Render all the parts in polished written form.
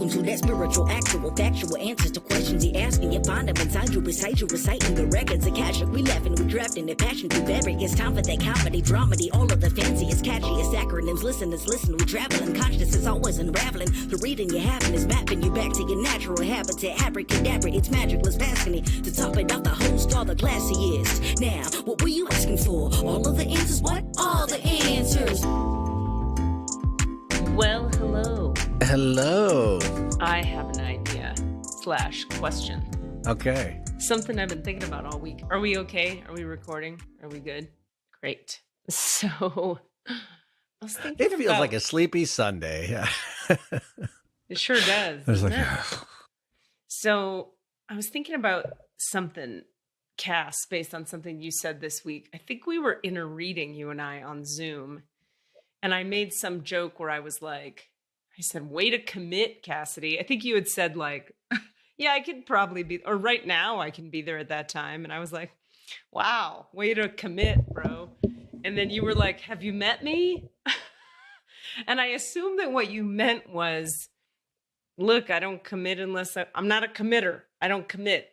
welcome to that spiritual, actual, factual answers to questions he asking. You find them inside you, recite you, reciting the records of cash. We laughing, we drafting the passion through vary. It's time for that comedy, dramedy, all of the fanciest, catchiest acronyms. Listeners, listen, we traveling. Conscious is always unraveling. The reading you're having is mapping you back to your natural habitat. Abracadabra, it's magicless, passing it. To top it off, the host, all the classiest. Now, what were you asking for? All of the answers, what? All the answers. Well, hello. Hello. I have an idea / question. Okay. Something I've been thinking about all week. Are we okay? Are we recording? Are we good? Great. So, I was thinking It feels like a sleepy Sunday. It sure does. It's like, So, I was thinking about something, Cass, based on something you said this week. I think we were in a reading, you and I, on Zoom. And I made some joke where I was like, I said, way to commit, Cassidy. I think you had said like, yeah, I could probably be, or right now I can be there at that time. And I was like, wow, way to commit, bro. And then you were like, have you met me? And I assumed that what you meant was, look, I don't commit unless I'm not a committer. I don't commit.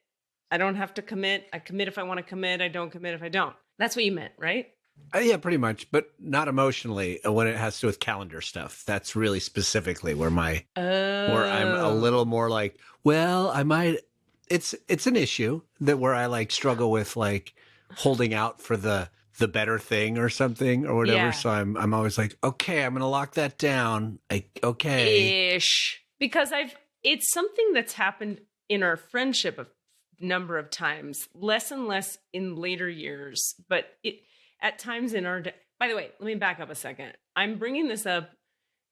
I don't have to commit. I commit if I want to commit. I don't commit if I don't. That's what you meant, right? yeah, pretty much, but not emotionally when it has to do with calendar stuff. That's really specifically where where I'm a little more like, well, I might, it's an issue that where I like struggle with like holding out for the better thing or something or whatever. Yeah. So I'm always like, okay, I'm going to lock that down. Okay. Ish. Because it's something that's happened in our friendship a number of times, less and less in later years, but at times in our, by the way, let me back up a second. I'm bringing this up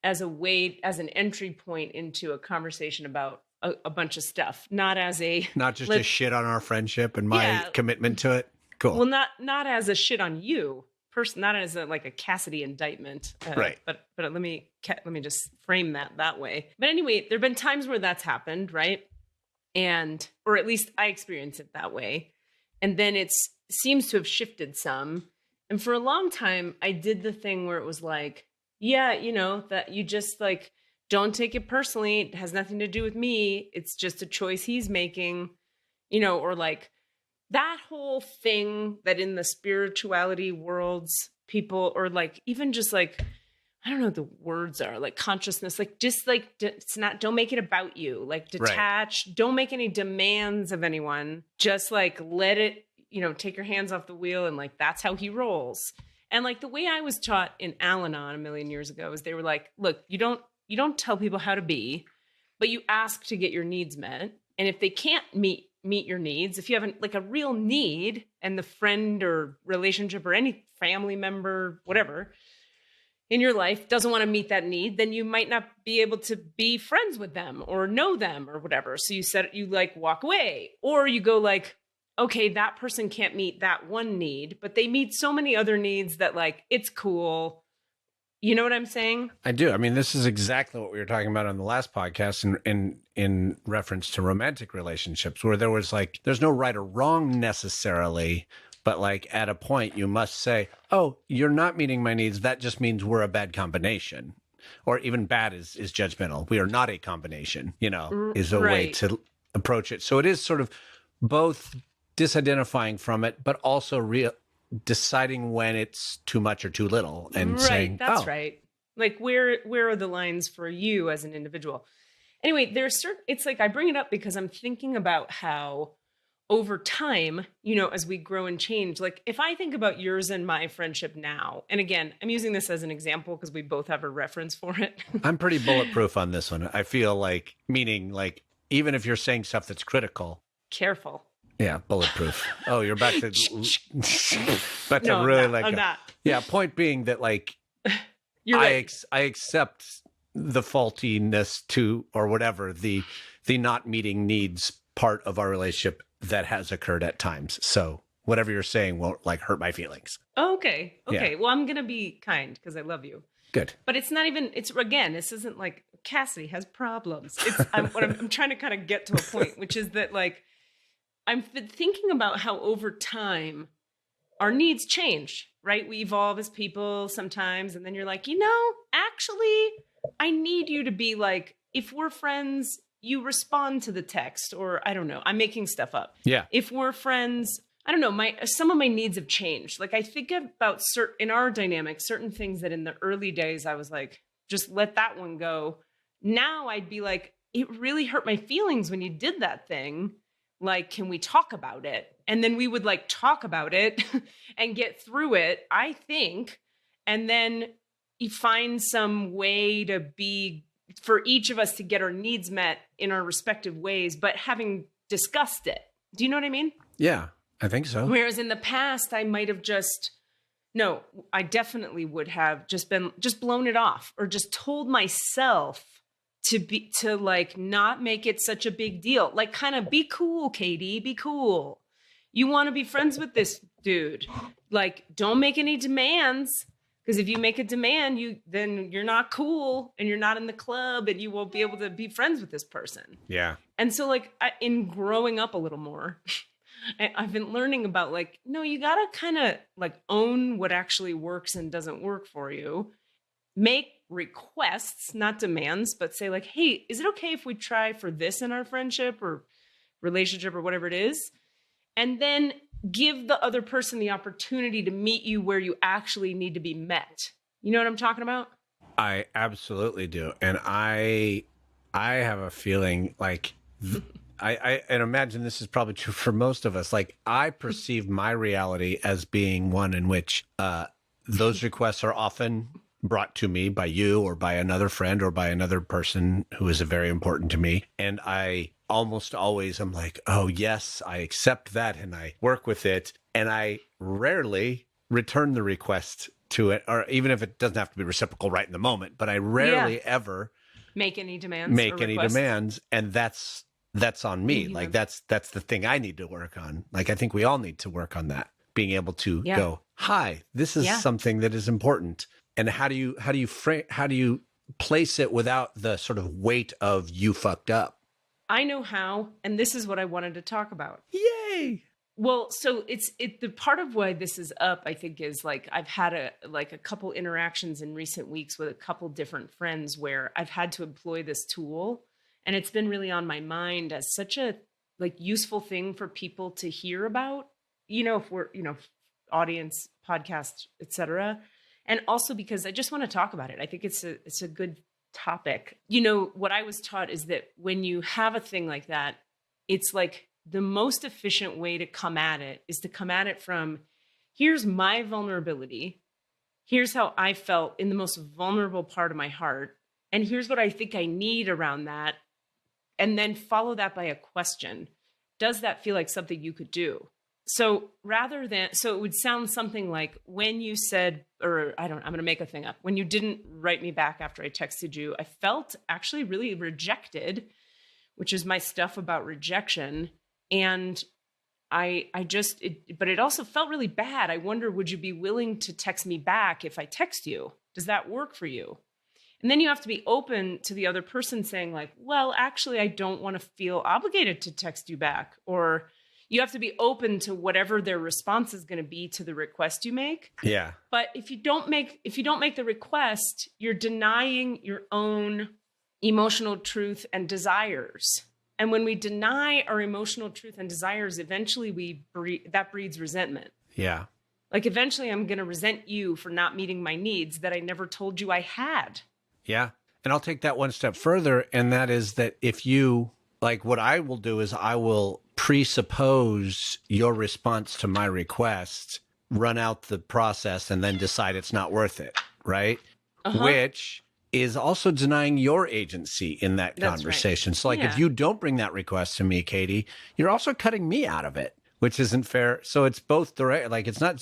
as an entry point into a conversation about a bunch of stuff, not just a shit on our friendship and my commitment to it. Cool. Well, not as a shit on you, not as like a Cassidy indictment. Right. But let me just frame that way. But anyway, there've been times where that's happened, right? Or at least I experience it that way. And then it seems to have shifted some. And for a long time, I did the thing where it was like, yeah, that you just like, don't take it personally. It has nothing to do with me. It's just a choice he's making, or like that whole thing that in the spirituality worlds, people, or like, even just like, I don't know what the words are, like consciousness, like just like, don't make it about you, like detach, right. Don't make any demands of anyone. Just like, let it, take your hands off the wheel. And like, that's how he rolls. And like the way I was taught in Al-Anon a million years ago is they were like, look, you don't tell people how to be, but you ask to get your needs met. And if they can't meet your needs, if you have like a real need and the friend or relationship or any family member, whatever, in your life doesn't want to meet that need, then you might not be able to be friends with them or know them or whatever. So you like walk away, or you go like, okay, that person can't meet that one need, but they meet so many other needs that like, it's cool. You know what I'm saying? I do. I mean, this is exactly what we were talking about on the last podcast in reference to romantic relationships, where there was like, there's no right or wrong necessarily, but like at a point you must say, oh, you're not meeting my needs. That just means we're a bad combination. Or even bad is judgmental. We are not a combination, is a way to approach it. So it is sort of both disidentifying from it, but also deciding when it's too much or too little and saying, that's right. Like where are the lines for you as an individual? Anyway, it's like I bring it up because I'm thinking about how over time, as we grow and change, like if I think about yours and my friendship now, and again, I'm using this as an example because we both have a reference for it. I'm pretty bulletproof on this one. I feel like, meaning like, even if you're saying stuff that's critical. Careful. Yeah, bulletproof. Oh, you're back to no, really I'm not. Yeah, point being that like you're right. I accept the faultiness to or whatever the not meeting needs part of our relationship that has occurred at times. So whatever you're saying won't like hurt my feelings. Oh, okay. Okay. Yeah. Well, I'm gonna be kind because I love you. Good. But it's not even. This isn't like Cassidy has problems. I'm trying to kind of get to a point, which is that like. I'm thinking about how over time our needs change, right? We evolve as people sometimes. And then you're like, actually, I need you to be like if we're friends, you respond to the text, or I don't know, I'm making stuff up. Yeah. If we're friends, I don't know, some of my needs have changed. Like I think about in our dynamic, certain things that in the early days, I was like, just let that one go. Now I'd be like, it really hurt my feelings when you did that thing. Like, can we talk about it? And then we would like talk about it and get through it, I think. And then you find some way to for each of us to get our needs met in our respective ways, but having discussed it. Do you know what I mean? Yeah, I think so. Whereas in the past, I might have I definitely would have just blown it off, or just told myself to like not make it such a big deal. Like kind of be cool, Katie, be cool. You want to be friends with this dude. Like don't make any demands. Because if you make a demand, then you're not cool and you're not in the club and you won't be able to be friends with this person. Yeah. And so like in growing up a little more, I've been learning about like, no, you got to kind of like own what actually works and doesn't work for you. Make requests, not demands, but say like, hey, is it okay if we try for this in our friendship or relationship or whatever it is? And then give the other person the opportunity to meet you where you actually need to be met. You know what I'm talking about? I absolutely do. And I have a feeling like I imagine this is probably true for most of us. Like I perceive my reality as being one in which those requests are often brought to me by you or by another friend or by another person who is very important to me. And I almost always am like, oh, yes, I accept that and I work with it. And I rarely return the request to it, or even if it doesn't have to be reciprocal right in the moment, but I rarely ever make any demands. And that's on me. Like that's the thing I need to work on. Like I think we all need to work on that, being able to go, hi, this is something that is important. And how do you place it without the sort of weight of you fucked up? I know how, and this is what I wanted to talk about. Yay! Well, so the part of why this is up, I think, is like I've had a couple interactions in recent weeks with a couple different friends where I've had to employ this tool, and it's been really on my mind as such a like useful thing for people to hear about. You know, if we're audience, podcast, etc. And also because I just want to talk about it. I think it's a good topic. You know, what I was taught is that when you have a thing like that, it's like the most efficient way to come at it is to come at it from, here's my vulnerability. Here's how I felt in the most vulnerable part of my heart. And here's what I think I need around that. And then follow that by a question. Does that feel like something you could do? So it would sound something like when you said, I'm going to make a thing up. When you didn't write me back after I texted you, I felt actually really rejected, which is my stuff about rejection. And but it also felt really bad. I wonder, would you be willing to text me back if I text you? Does that work for you? And then you have to be open to the other person saying like, well, actually, I don't want to feel obligated to text you back. Or you have to be open to whatever their response is going to be to the request you make. Yeah. But if you don't make the request, you're denying your own emotional truth and desires. And when we deny our emotional truth and desires, eventually that breeds resentment. Yeah. Like eventually I'm going to resent you for not meeting my needs that I never told you I had. Yeah. And I'll take that one step further. And that is that if you, like what I will do is I will presuppose your response to my request, run out the process, and then decide it's not worth it. Right. Uh-huh. Which is also denying your agency in that conversation. Right. So like if you don't bring that request to me, Katie, you're also cutting me out of it, which isn't fair. So it's both direct. Like it's not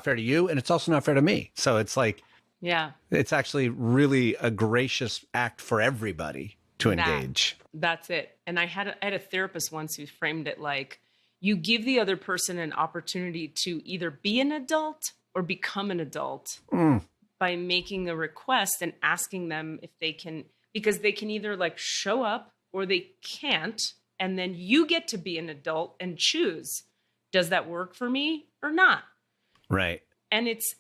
fair to you, and it's also not fair to me. So it's like, yeah, it's actually really a gracious act for everybody to engage. That's it. And I had a therapist once who framed it like you give the other person an opportunity to either be an adult or become an adult by making a request and asking them if they can, because they can either like show up or they can't. And then you get to be an adult and choose, does that work for me or not? Right. And it's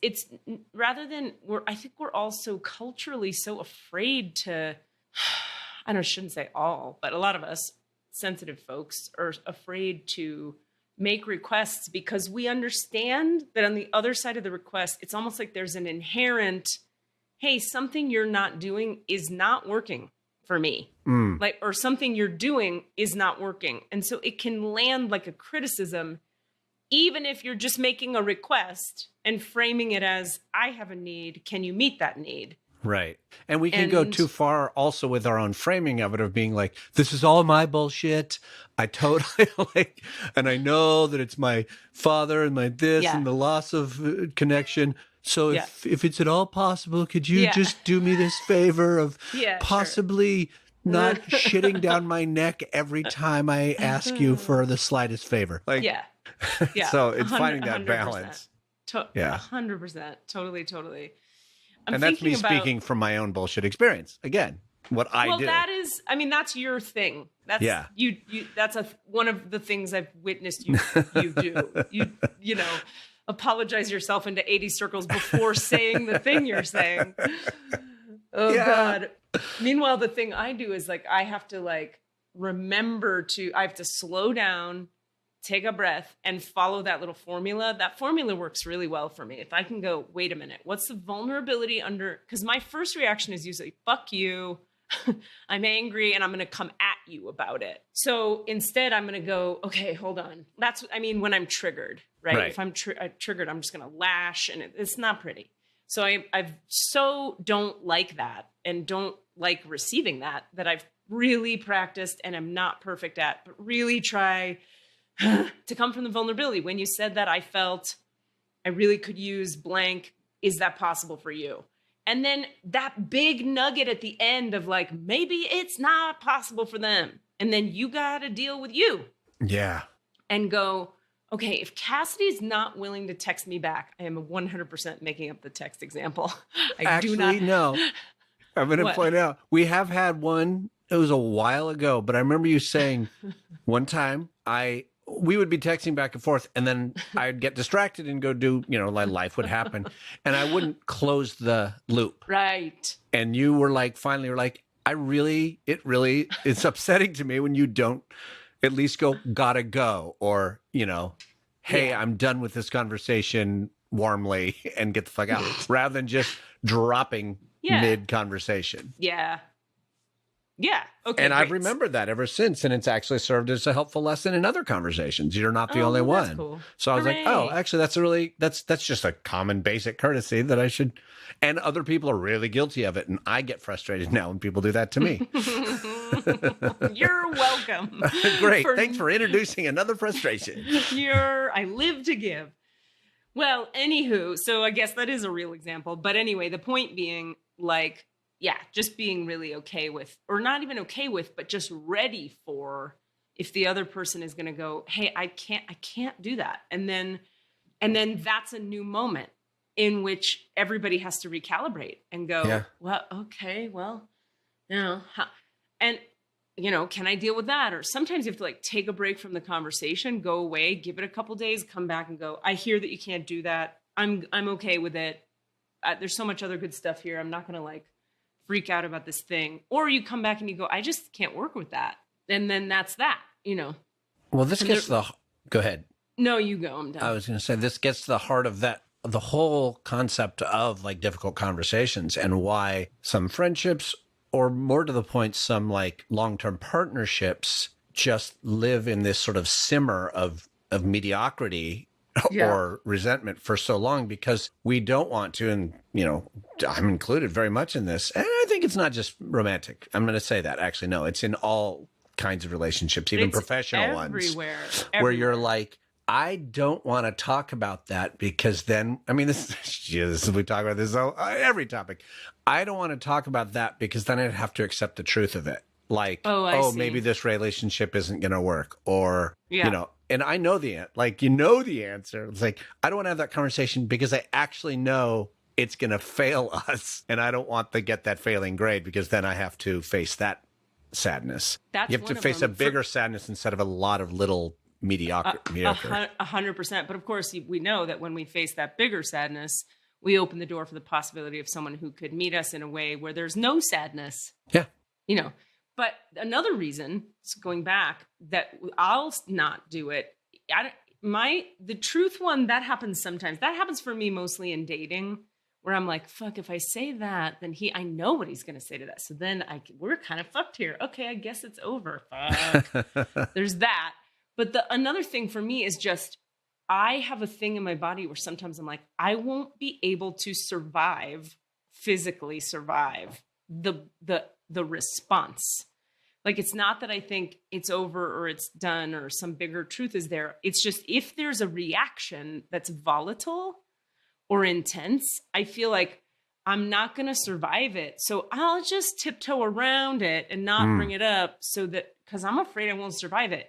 rather than I think we're all so culturally so afraid to, I don't know, I shouldn't say all, but a lot of us sensitive folks are afraid to make requests because we understand that on the other side of the request, it's almost like there's an inherent, hey, something you're not doing is not working for me. Like, or something you're doing is not working. And so it can land like a criticism, even if you're just making a request and framing it as, I have a need. Can you meet that need? Right. And we can go too far also with our own framing of it, of being like, this is all my bullshit. I totally like, and I know that it's my father and my this and the loss of connection. So if it's at all possible, could you just do me this favor of possibly not shitting down my neck every time I ask you for the slightest favor? Like, so it's finding that balance. 100%. Totally. And that's me speaking from my own bullshit experience. Again, what I do. Well, that is, I mean, that's your thing. That's you that's one of the things I've witnessed you do. You know, apologize yourself into 80 circles before saying the thing you're saying. Oh God. Meanwhile, the thing I do is like, I have to like I have to slow down, take a breath, and follow that little formula. That formula works really well for me. If I can go, wait a minute, what's the vulnerability under? Because my first reaction is usually, fuck you. I'm angry and I'm going to come at you about it. So instead, I'm going to go, okay, hold on. When I'm triggered, right? If I'm triggered, I'm just going to lash, and it's not pretty. So I've so don't like that and don't like receiving that I've really practiced and am not perfect at, but really try to come from the vulnerability. When you said that, I felt I really could use blank. Is that possible for you? And then that big nugget at the end of like, maybe it's not possible for them. And then you got to deal with you. Yeah. And go, okay, if Cassidy's not willing to text me back, I am 100% making up the text example. No. I'm going to point out, we have had one, it was a while ago, but I remember you saying one time we would be texting back and forth, and then I'd get distracted and go do, like life would happen, and I wouldn't close the loop. Right. And you were like, finally, you're like, it's upsetting to me when you don't at least go, gotta go, or, hey, I'm done with this conversation warmly and get the fuck out, rather than just dropping mid-conversation. Yeah. Yeah. Okay. And I've remembered that ever since. And it's actually served as a helpful lesson in other conversations. You're not the only one. Cool. So I was like, oh, actually, that's just a common basic courtesy that I should. And other people are really guilty of it. And I get frustrated now when people do that to me. You're welcome. Great. Thanks for introducing another frustration. I live to give. Well, anywho, so I guess that is a real example. But anyway, the point being, like, just being really okay with, or not even okay with, but just ready for if the other person is going to go, hey, I can't do that. And then that's a new moment in which everybody has to recalibrate and go, well, okay, well, and can I deal with that? Or sometimes you have to like take a break from the conversation, go away, give it a couple days, come back and go, I hear that you can't do that. I'm okay with it. There's so much other good stuff here. I'm not going to like freak out about this thing. Or you come back and you go, I just can't work with that. And then that's that, Well, this gets go ahead. No, you go. I'm done. I was going to say, this gets to the heart of that, the whole concept of like difficult conversations, and why some friendships, or more to the point, some like long-term partnerships just live in this sort of simmer of mediocrity or resentment for so long, because we don't want to, and I'm included very much in this, and I think it's not just romantic. I'm going to say that. Actually, no, it's in all kinds of relationships, even professional ones, where you're like, I don't want to talk about that because then, we talk about this every topic. I don't want to talk about that because then I'd have to accept the truth of it. Like, maybe this relationship isn't going to work, or, and I know the answer. It's like, I don't want to have that conversation because I actually know it's going to fail us. And I don't want to get that failing grade, because then I have to face that sadness. You have to face a bigger sadness instead of a lot of little mediocre. 100%. But of course, we know that when we face that bigger sadness, we open the door for the possibility of someone who could meet us in a way where there's no sadness. Yeah. But another reason, going back, that I'll not do it. The truth one, that happens sometimes. That happens for me mostly in dating, where I'm like, fuck, if I say that, then I know what he's going to say to that. So then we're kind of fucked here. Okay, I guess it's over. Fuck. There's that. But another thing for me is just, I have a thing in my body where sometimes I'm like, I won't be able to physically survive the response. Like, it's not that I think it's over or it's done or some bigger truth is there. It's just, if there's a reaction that's volatile or intense, I feel like I'm not going to survive it. So I'll just tiptoe around it and not bring it up, because I'm afraid I won't survive it.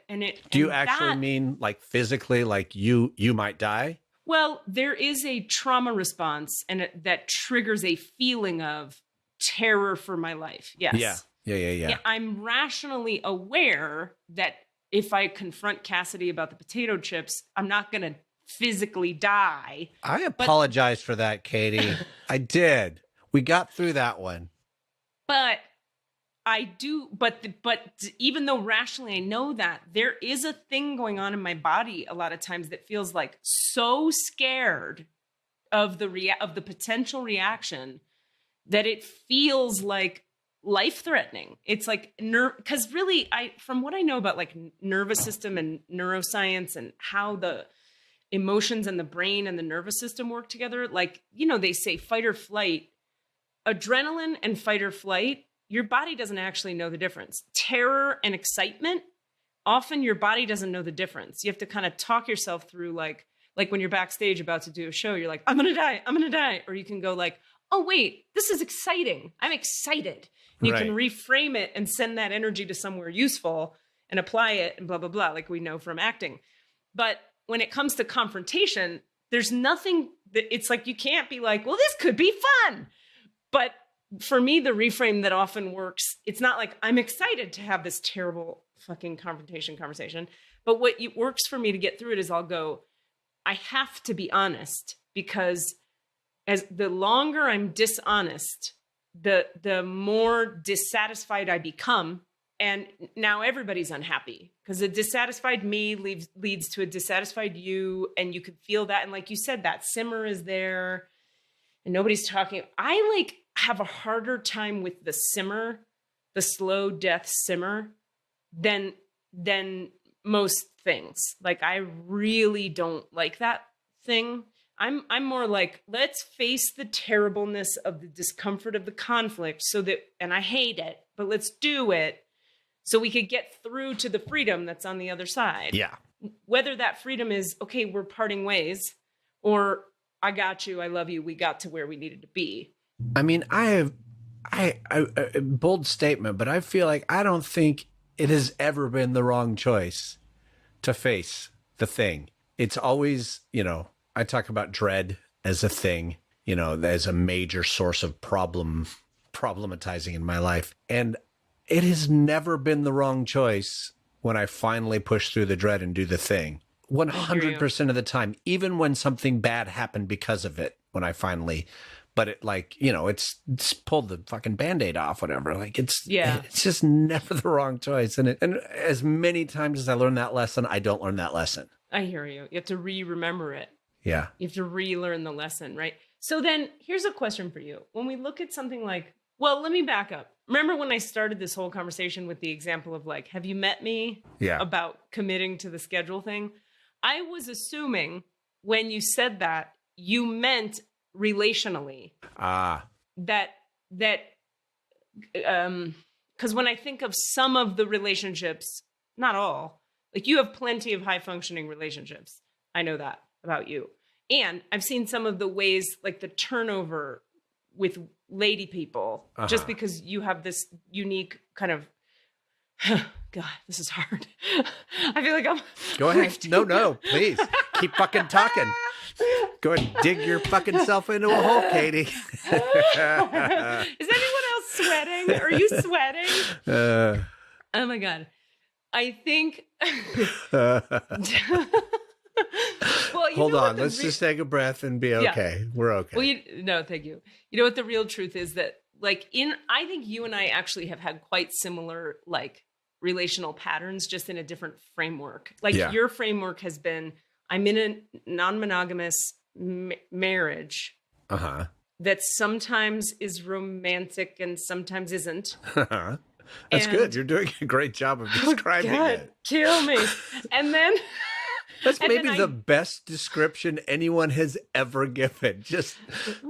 Do you actually mean like physically, like you might die? Well, there is a trauma response, and that triggers a feeling of terror for my life. Yes. Yeah. I'm rationally aware that if I confront Cassidy about the potato chips, I'm not going to physically die. I apologize for that, Katie. I did. We got through that one. But I do. But even though rationally I know that, there is a thing going on in my body a lot of times that feels like so scared of the potential reaction that it feels like life-threatening. It's like because really, from what I know about like nervous system and neuroscience and how the emotions and the brain and the nervous system work together, like, they say fight or flight, adrenaline and fight or flight, your body doesn't actually know the difference. Terror and excitement, often your body doesn't know the difference. You have to kind of talk yourself through, like when you're backstage about to do a show, you're like, I'm gonna die. Or you can go like, oh wait, this is exciting. I'm excited. And you can reframe it and send that energy to somewhere useful and apply it and blah, blah, blah, like we know from acting. But when it comes to confrontation, there's nothing it's like, you can't be like, well, this could be fun. But for me, the reframe that often works, it's not like I'm excited to have this terrible fucking conversation. But what works for me to get through it is I'll go, I have to be honest, because as the longer I'm dishonest, the more dissatisfied I become. And now everybody's unhappy, because a dissatisfied me leads to a dissatisfied you. And you could feel that. And like you said, that simmer is there and nobody's talking. I have a harder time with the simmer, the slow death simmer, than most things. Like, I really don't like that thing. I'm more like, let's face the terribleness of the discomfort of the conflict and I hate it, but let's do it so we could get through to the freedom that's on the other side. Yeah. Whether that freedom is, okay, we're parting ways, or I got you, I love you, we got to where we needed to be. I mean, I bold statement, but I feel like I don't think it has ever been the wrong choice to face the thing. It's always, I talk about dread as a thing, as a major source of problematizing in my life. And it has never been the wrong choice when I finally push through the dread and do the thing. 100% of the time, even when something bad happened because of it, when I finally, but it it's pulled the fucking Band-Aid off, whatever. Like, it's just never the wrong choice. And as many times as I learn that lesson, I don't learn that lesson. I hear you. You have to remember it. Yeah. You have to relearn the lesson, right? So then here's a question for you. When we look at something like, well, let me back up. Remember when I started this whole conversation with the example of like, have you met me? Yeah. About committing to the schedule thing? I was assuming when you said that, you meant relationally. That, because when I think of some of the relationships, not all, like, you have plenty of high functioning relationships. I know that about you. And I've seen some of the ways, like the turnover with lady people, just because you have this unique kind of, God, this is hard. I feel like I'm... Go ahead. No, please. Keep fucking talking. Go ahead and dig your fucking self into a hole, Katie. Is anyone else sweating? Are you sweating? Oh my God. I think... Well, hold on. Let's just take a breath and be okay. Yeah. We're okay. Well, no, thank you. You know what the real truth is? That like I think you and I actually have had quite similar like relational patterns, just in a different framework. Like your framework has been, I'm in a non-monogamous marriage that sometimes is romantic and sometimes isn't. That's good. You're doing a great job of describing it. Kill me. And then that's maybe the best description anyone has ever given. Just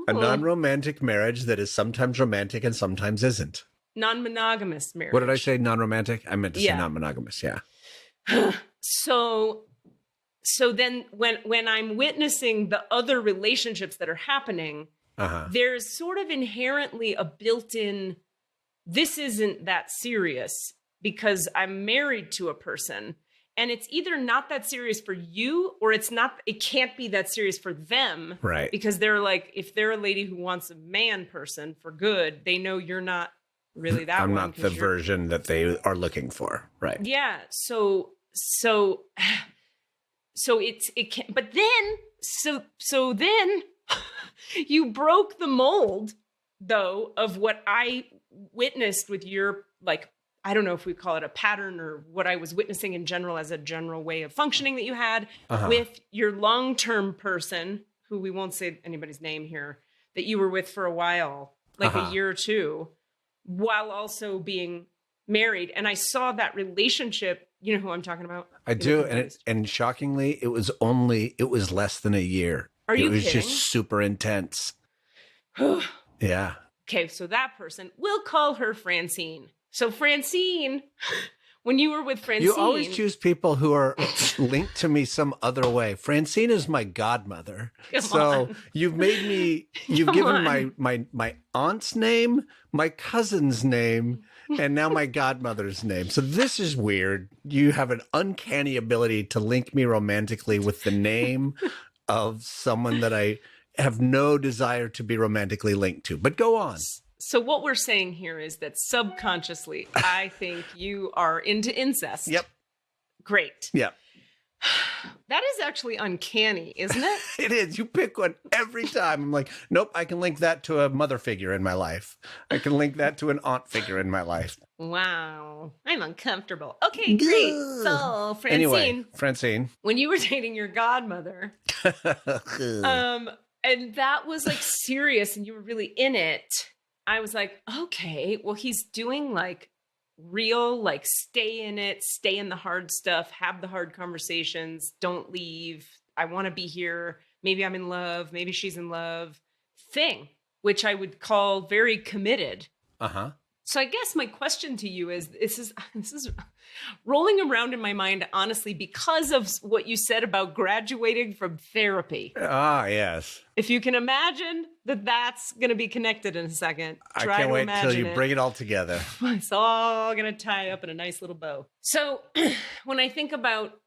a non-romantic marriage that is sometimes romantic and sometimes isn't. Non-monogamous marriage. What did I say? Non-romantic? I meant to say non-monogamous. Yeah. So then when I'm witnessing the other relationships that are happening, there's sort of inherently a built-in, this isn't that serious because I'm married to a person, and it's either not that serious for you or it can't be that serious for them. Right. Because they're like, if they're a lady who wants a man person for good, they know you're not really that I'm one. not the version that they are looking for. Right. Yeah. So it can, but then you broke the mold though of what I witnessed with your, like, I don't know if we call it a pattern or what I was witnessing in general as a general way of functioning that you had with your long-term person, who we won't say anybody's name here, that you were with for a while, like a year or two, while also being married. And I saw that relationship. You know who I'm talking about? I do. And shockingly, it was less than a year. Are you kidding? It was just super intense. Yeah. Okay. So that person, we'll call her Francine. So Francine, when you were with Francine. You always choose people who are linked to me some other way. Francine is my godmother. You've given my aunt's name, my cousin's name, and now my godmother's name. So this is weird. You have an uncanny ability to link me romantically with the name of someone that I have no desire to be romantically linked to. But go on. So what we're saying here is that subconsciously, I think you are into incest. Yep. Great. Yep. That is actually uncanny, isn't it? It is. You pick one every time. I'm like, nope, I can link that to a mother figure in my life. I can link that to an aunt figure in my life. Wow. I'm uncomfortable. Okay, great. So, Francine. When you were dating your godmother, and that was like serious and you were really in it, I was like, okay, well, he's doing like real, like stay in it, stay in the hard stuff, have the hard conversations, don't leave. I want to be here. Maybe I'm in love. Maybe she's in love thing, which I would call very committed. So I guess my question to you is, this is rolling around in my mind, honestly, because of what you said about graduating from therapy. Ah, yes. If you can imagine that that's going to be connected in a second. I can't wait till you bring it all together. It's all going to tie up in a nice little bow. So when I think about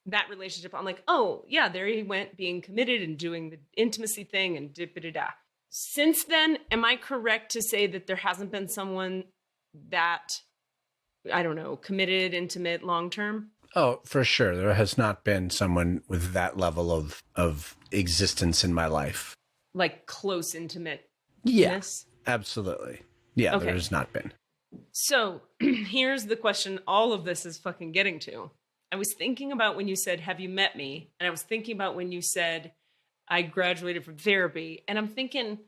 that relationship, I'm like, oh, yeah, there he went being committed and doing the intimacy thing and da-da-da. Since then, am I correct to say that there hasn't been someone that, I don't know, committed, intimate, long-term? Oh, for sure. There has not been someone with that level of existence in my life. Like close, intimate. Yes, absolutely. Yeah, okay. There has not been. So here's the question all of this is fucking getting to. I was thinking about when you said, have you met me? And I was thinking about when you said, I graduated from therapy. And I'm thinking,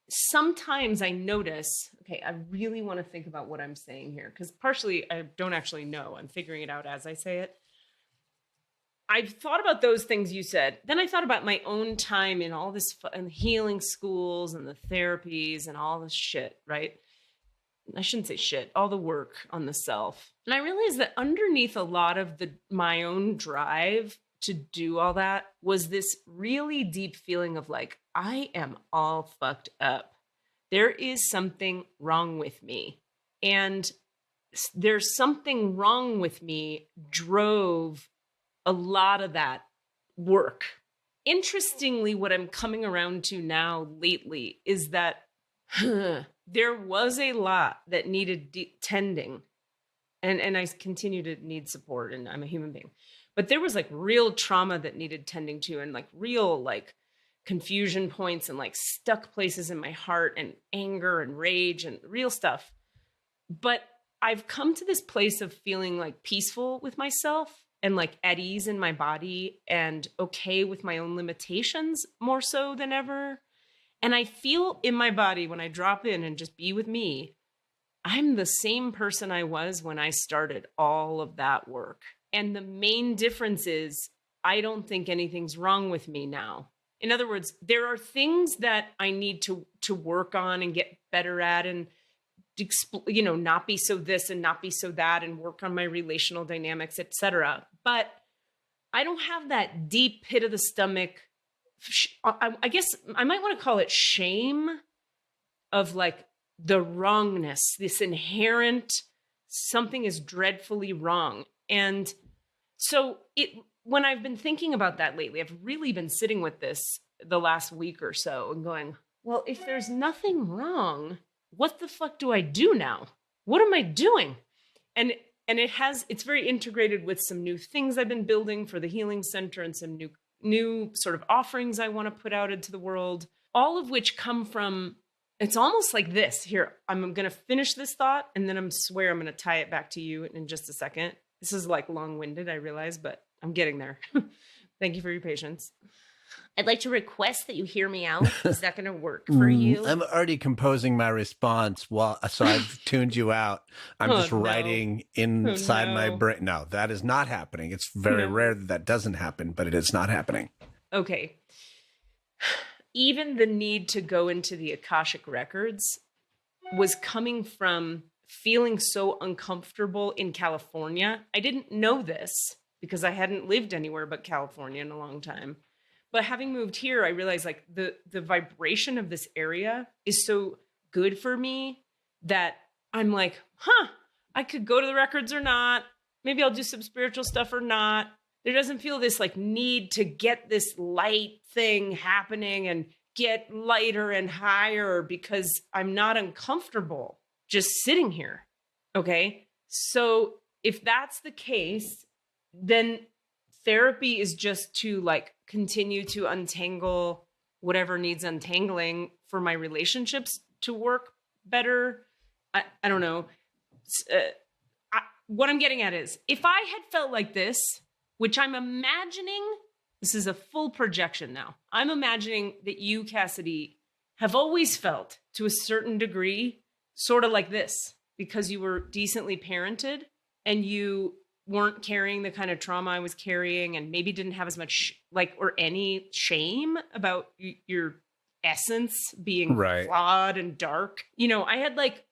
sometimes I notice, okay, I really want to think about what I'm saying here, because partially I don't actually know. I'm figuring it out as I say it. I've thought about those things you said. Then I thought about my own time in all this and healing schools and the therapies and all this shit, right? I shouldn't say shit, all the work on the self. And I realized that underneath a lot of my own drive to do all that was this really deep feeling of like, I am all fucked up. There is something wrong with me. And there's something wrong with me drove a lot of that work. Interestingly, what I'm coming around to now lately is that there was a lot that needed tending. And I continue to need support, and I'm a human being. But there was like real trauma that needed tending to, and like real like confusion points and like stuck places in my heart and anger and rage and real stuff. But I've come to this place of feeling like peaceful with myself and like at ease in my body and okay with my own limitations more so than ever. And I feel in my body when I drop in and just be with me, I'm the same person I was when I started all of that work. And the main difference is I don't think anything's wrong with me now. In other words, there are things that I need to work on and get better at and, not be so this and not be so that and work on my relational dynamics, etc. But I don't have that deep pit of the stomach. I guess I might want to call it shame of like the wrongness, this inherent something is dreadfully wrong. And so when I've been thinking about that lately, I've really been sitting with this the last week or so and going, well, if there's nothing wrong, what the fuck do I do now? What am I doing? And it's very integrated with some new things I've been building for the Healing Center and some new sort of offerings I want to put out into the world, all of which come from, it's almost like this. Here, I'm going to finish this thought and then I swear I'm going to tie it back to you in just a second. This is like long-winded, I realize, but I'm getting there. Thank you for your patience. I'd like to request that you hear me out. Is that going to work for you? I'm already composing my response so I've tuned you out. I'm just writing inside my brain. No, that is not happening. It's very rare that doesn't happen, but it is not happening. Okay. Even the need to go into the Akashic records was coming from feeling so uncomfortable in California. I didn't know this because I hadn't lived anywhere but California in a long time. But having moved here, I realized like the vibration of this area is so good for me that I'm like, I could go to the records or not. Maybe I'll do some spiritual stuff or not. There doesn't feel this like need to get this light thing happening and get lighter and higher because I'm not uncomfortable just sitting here. Okay. So if that's the case, then therapy is just to like continue to untangle whatever needs untangling for my relationships to work better. I don't know. What I'm getting at is if I had felt like this, which I'm imagining, this is a full projection now. I'm imagining that you, Cassidy, have always felt to a certain degree, sort of like this, because you were decently parented and you weren't carrying the kind of trauma I was carrying and maybe didn't have as much or any shame about your essence being flawed and dark. I had like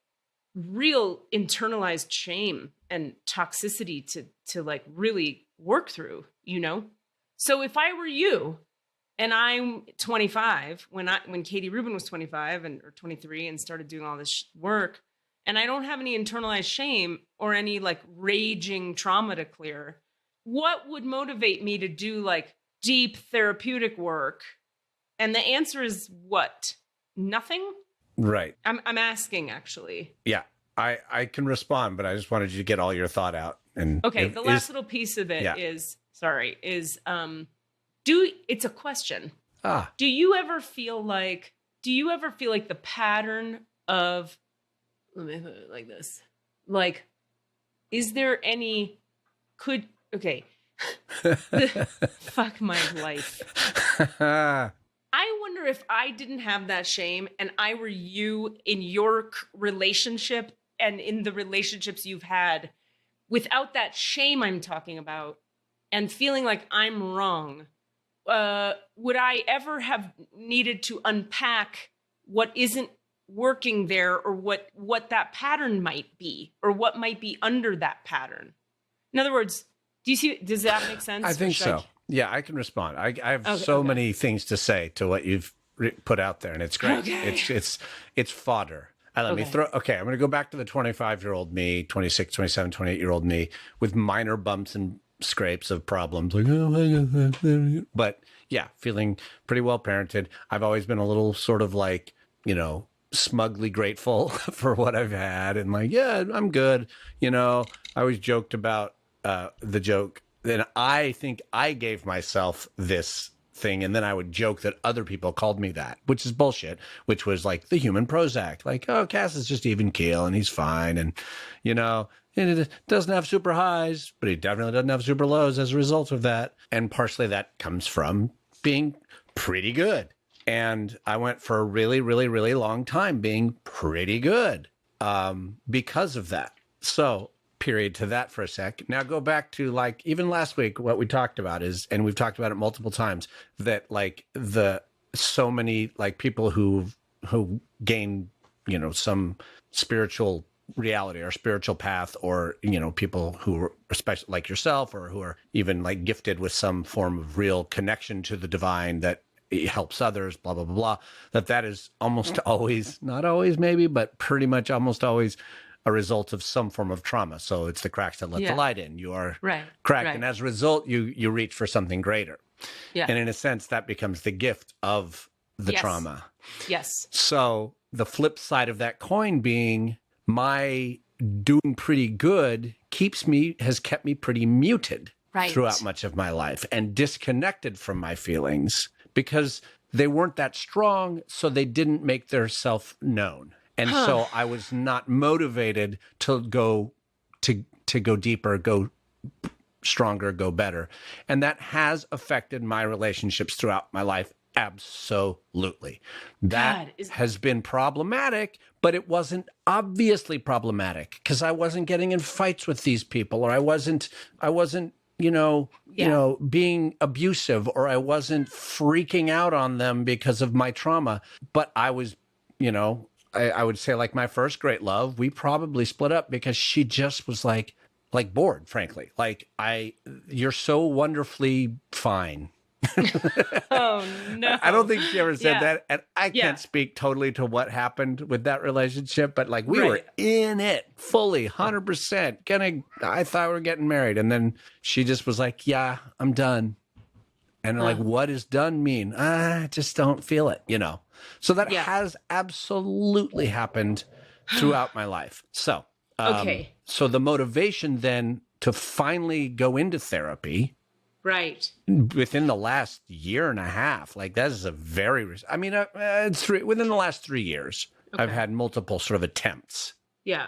real internalized shame and toxicity to like really work through, So if I were you and I'm 25 when Katie Rubin was 25 or 23 and started doing all this work, and I don't have any internalized shame or any like raging trauma to clear, what would motivate me to do like deep therapeutic work? And the answer is what? Nothing? Right. I'm asking actually. Yeah, I can respond, but I just wanted you to get all your thought out. And okay, the last little piece of it is it's a question. Do you ever feel like the pattern of, let me put it like this. Like, is there any, fuck my life. I wonder if I didn't have that shame and I were you in your relationship and in the relationships you've had without that shame I'm talking about and feeling like I'm wrong, would I ever have needed to unpack what isn't working there or what that pattern might be or what might be under that pattern? In other words, does that make sense? I think so. Yeah, I can respond. I have many things to say to what you've put out there, and it's great. Okay. It's fodder. I'm going to go back to the 25-year-old me, 26, 27, 28-year-old me with minor bumps and scrapes of problems. But yeah, feeling pretty well parented. I've always been a little sort of like, smugly grateful for what I've had and like, yeah, I'm good. I always joked about the joke. Then I think I gave myself this thing. And then I would joke that other people called me that, which is bullshit, which was like the human Prozac. Like, oh, Cass is just even keel and he's fine. And, you know, it doesn't have super highs, but he definitely doesn't have super lows as a result of that. And partially that comes from being pretty good. And I went for a really, really, really long time being pretty good because of that. So period to that for a sec. Now go back to like even last week, what we talked about is, and we've talked about it multiple times, that like so many like people who gain, you know, some spiritual reality or spiritual path, or, you know, people who are especially like yourself or who are even like gifted with some form of real connection to the divine that it helps others, blah, blah, blah, blah, that is almost always, not always maybe, but pretty much almost always a result of some form of trauma. So it's the cracks that let the light in. You are cracked. Right. And as a result, you reach for something greater. Yeah. And in a sense, that becomes the gift of the trauma. Yes. So the flip side of that coin being my doing pretty good has kept me pretty muted throughout much of my life and disconnected from my feelings because they weren't that strong. So they didn't make their self known. And so I was not motivated to go deeper, go stronger, go better. And that has affected my relationships throughout my life. Absolutely. That has been problematic, but it wasn't obviously problematic because I wasn't getting in fights with these people, or I wasn't, you know, being abusive, or I wasn't freaking out on them because of my trauma. But I was, you know, I would say like my first great love, we probably split up because she just was like bored, frankly. Like you're so wonderfully fine. Oh no. I don't think she ever said that. And I can't speak totally to what happened with that relationship, but like we were in it fully 100%. I thought we were getting married. And then she just was like, yeah, I'm done. And like, what does done mean? I just don't feel it, you know? So that has absolutely happened throughout my life. So, so the motivation then to finally go into therapy, within the last year and a half, like that is a very, it's within the last 3 years, I've had multiple sort of attempts. Yeah.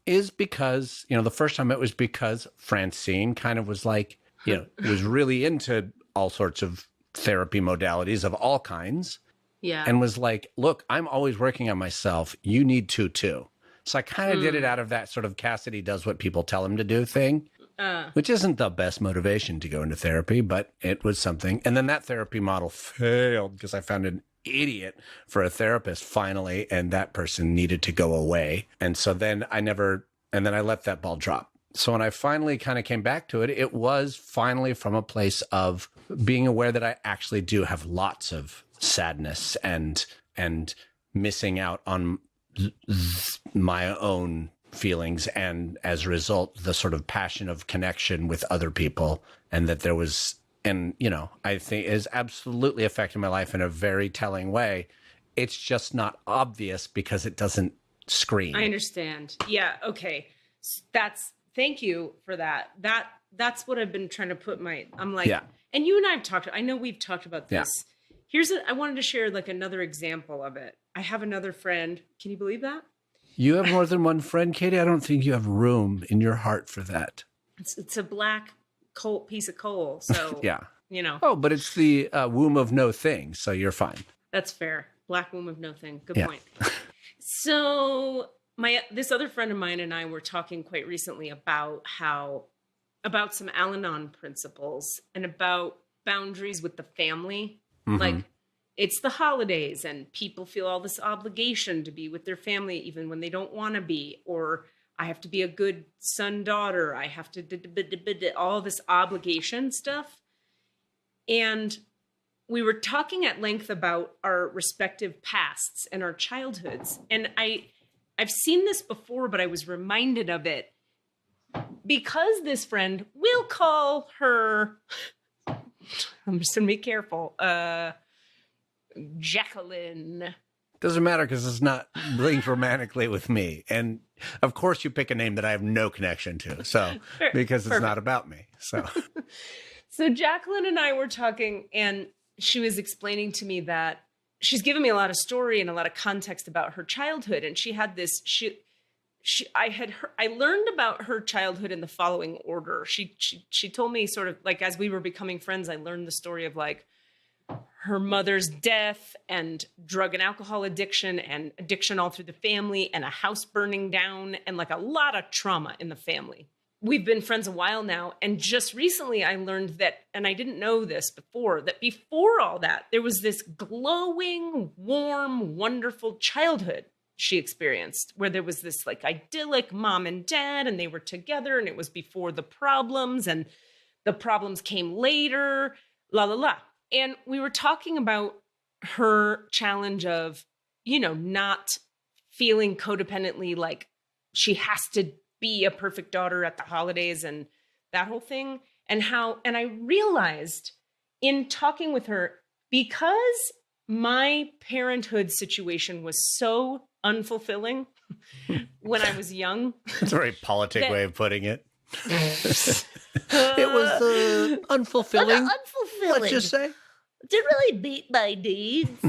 Is because, you know, the first time it was because Francine kind of was like, you know, was really into all sorts of therapy modalities of all kinds. Yeah. And was like, look, I'm always working on myself. You need to too. So I kind of did it out of that sort of Cassidy does what people tell him to do thing, which isn't the best motivation to go into therapy, but it was something. And then that therapy model failed because I found an idiot for a therapist finally, and that person needed to go away. And so then I let that ball drop. So when I finally kind of came back to it, it was finally from a place of being aware that I actually do have lots of sadness and missing out on my own feelings, and as a result, the sort of passion of connection with other people, and that there was, and you know, I think is absolutely affecting my life in a very telling way. It's just not obvious because it doesn't scream. I understand. Yeah. Okay. Thank you for that. That's what I've been trying to put I'm like, and you and I have talked, I know we've talked about this. Yeah. I wanted to share like another example of it. I have another friend. Can you believe that? You have more than one friend, Katie? I don't think you have room in your heart for that. It's a black piece of coal. So, you know. Oh, but it's the womb of no thing. So you're fine. That's fair. Black womb of no thing. Good point. So this other friend of mine and I were talking quite recently about some Al-Anon principles and about boundaries with the family. Mm-hmm. Like it's the holidays and people feel all this obligation to be with their family, even when they don't want to be, or I have to be a good son, daughter. I have to all this obligation stuff. And we were talking at length about our respective pasts and our childhoods. And I've seen this before, but I was reminded of it because this friend, we'll call her, I'm just going to be careful, Jacqueline. Doesn't matter because it's not linked romantically with me. And of course you pick a name that I have no connection to. So, because it's not about me. So, so Jacqueline and I were talking, and she was explaining to me that she's given me a lot of story and a lot of context about her childhood. And she had this, I learned about her childhood in the following order. She told me sort of like, as we were becoming friends, I learned the story of like her mother's death and drug and alcohol addiction and addiction all through the family and a house burning down and like a lot of trauma in the family. We've been friends a while now. And just recently I learned that, and I didn't know this before, that before all that, there was this glowing, warm, wonderful childhood she experienced where there was this like idyllic mom and dad and they were together and it was before the problems and the problems came later, la, la, la. And we were talking about her challenge of, you know, not feeling codependently like she has to be a perfect daughter at the holidays and that whole thing. And I realized in talking with her, because my parenthood situation was so unfulfilling when I was young. It's a very politic way of putting it. It was unfulfilling. Unfulfilling. Let's just say. Didn't really meet my needs.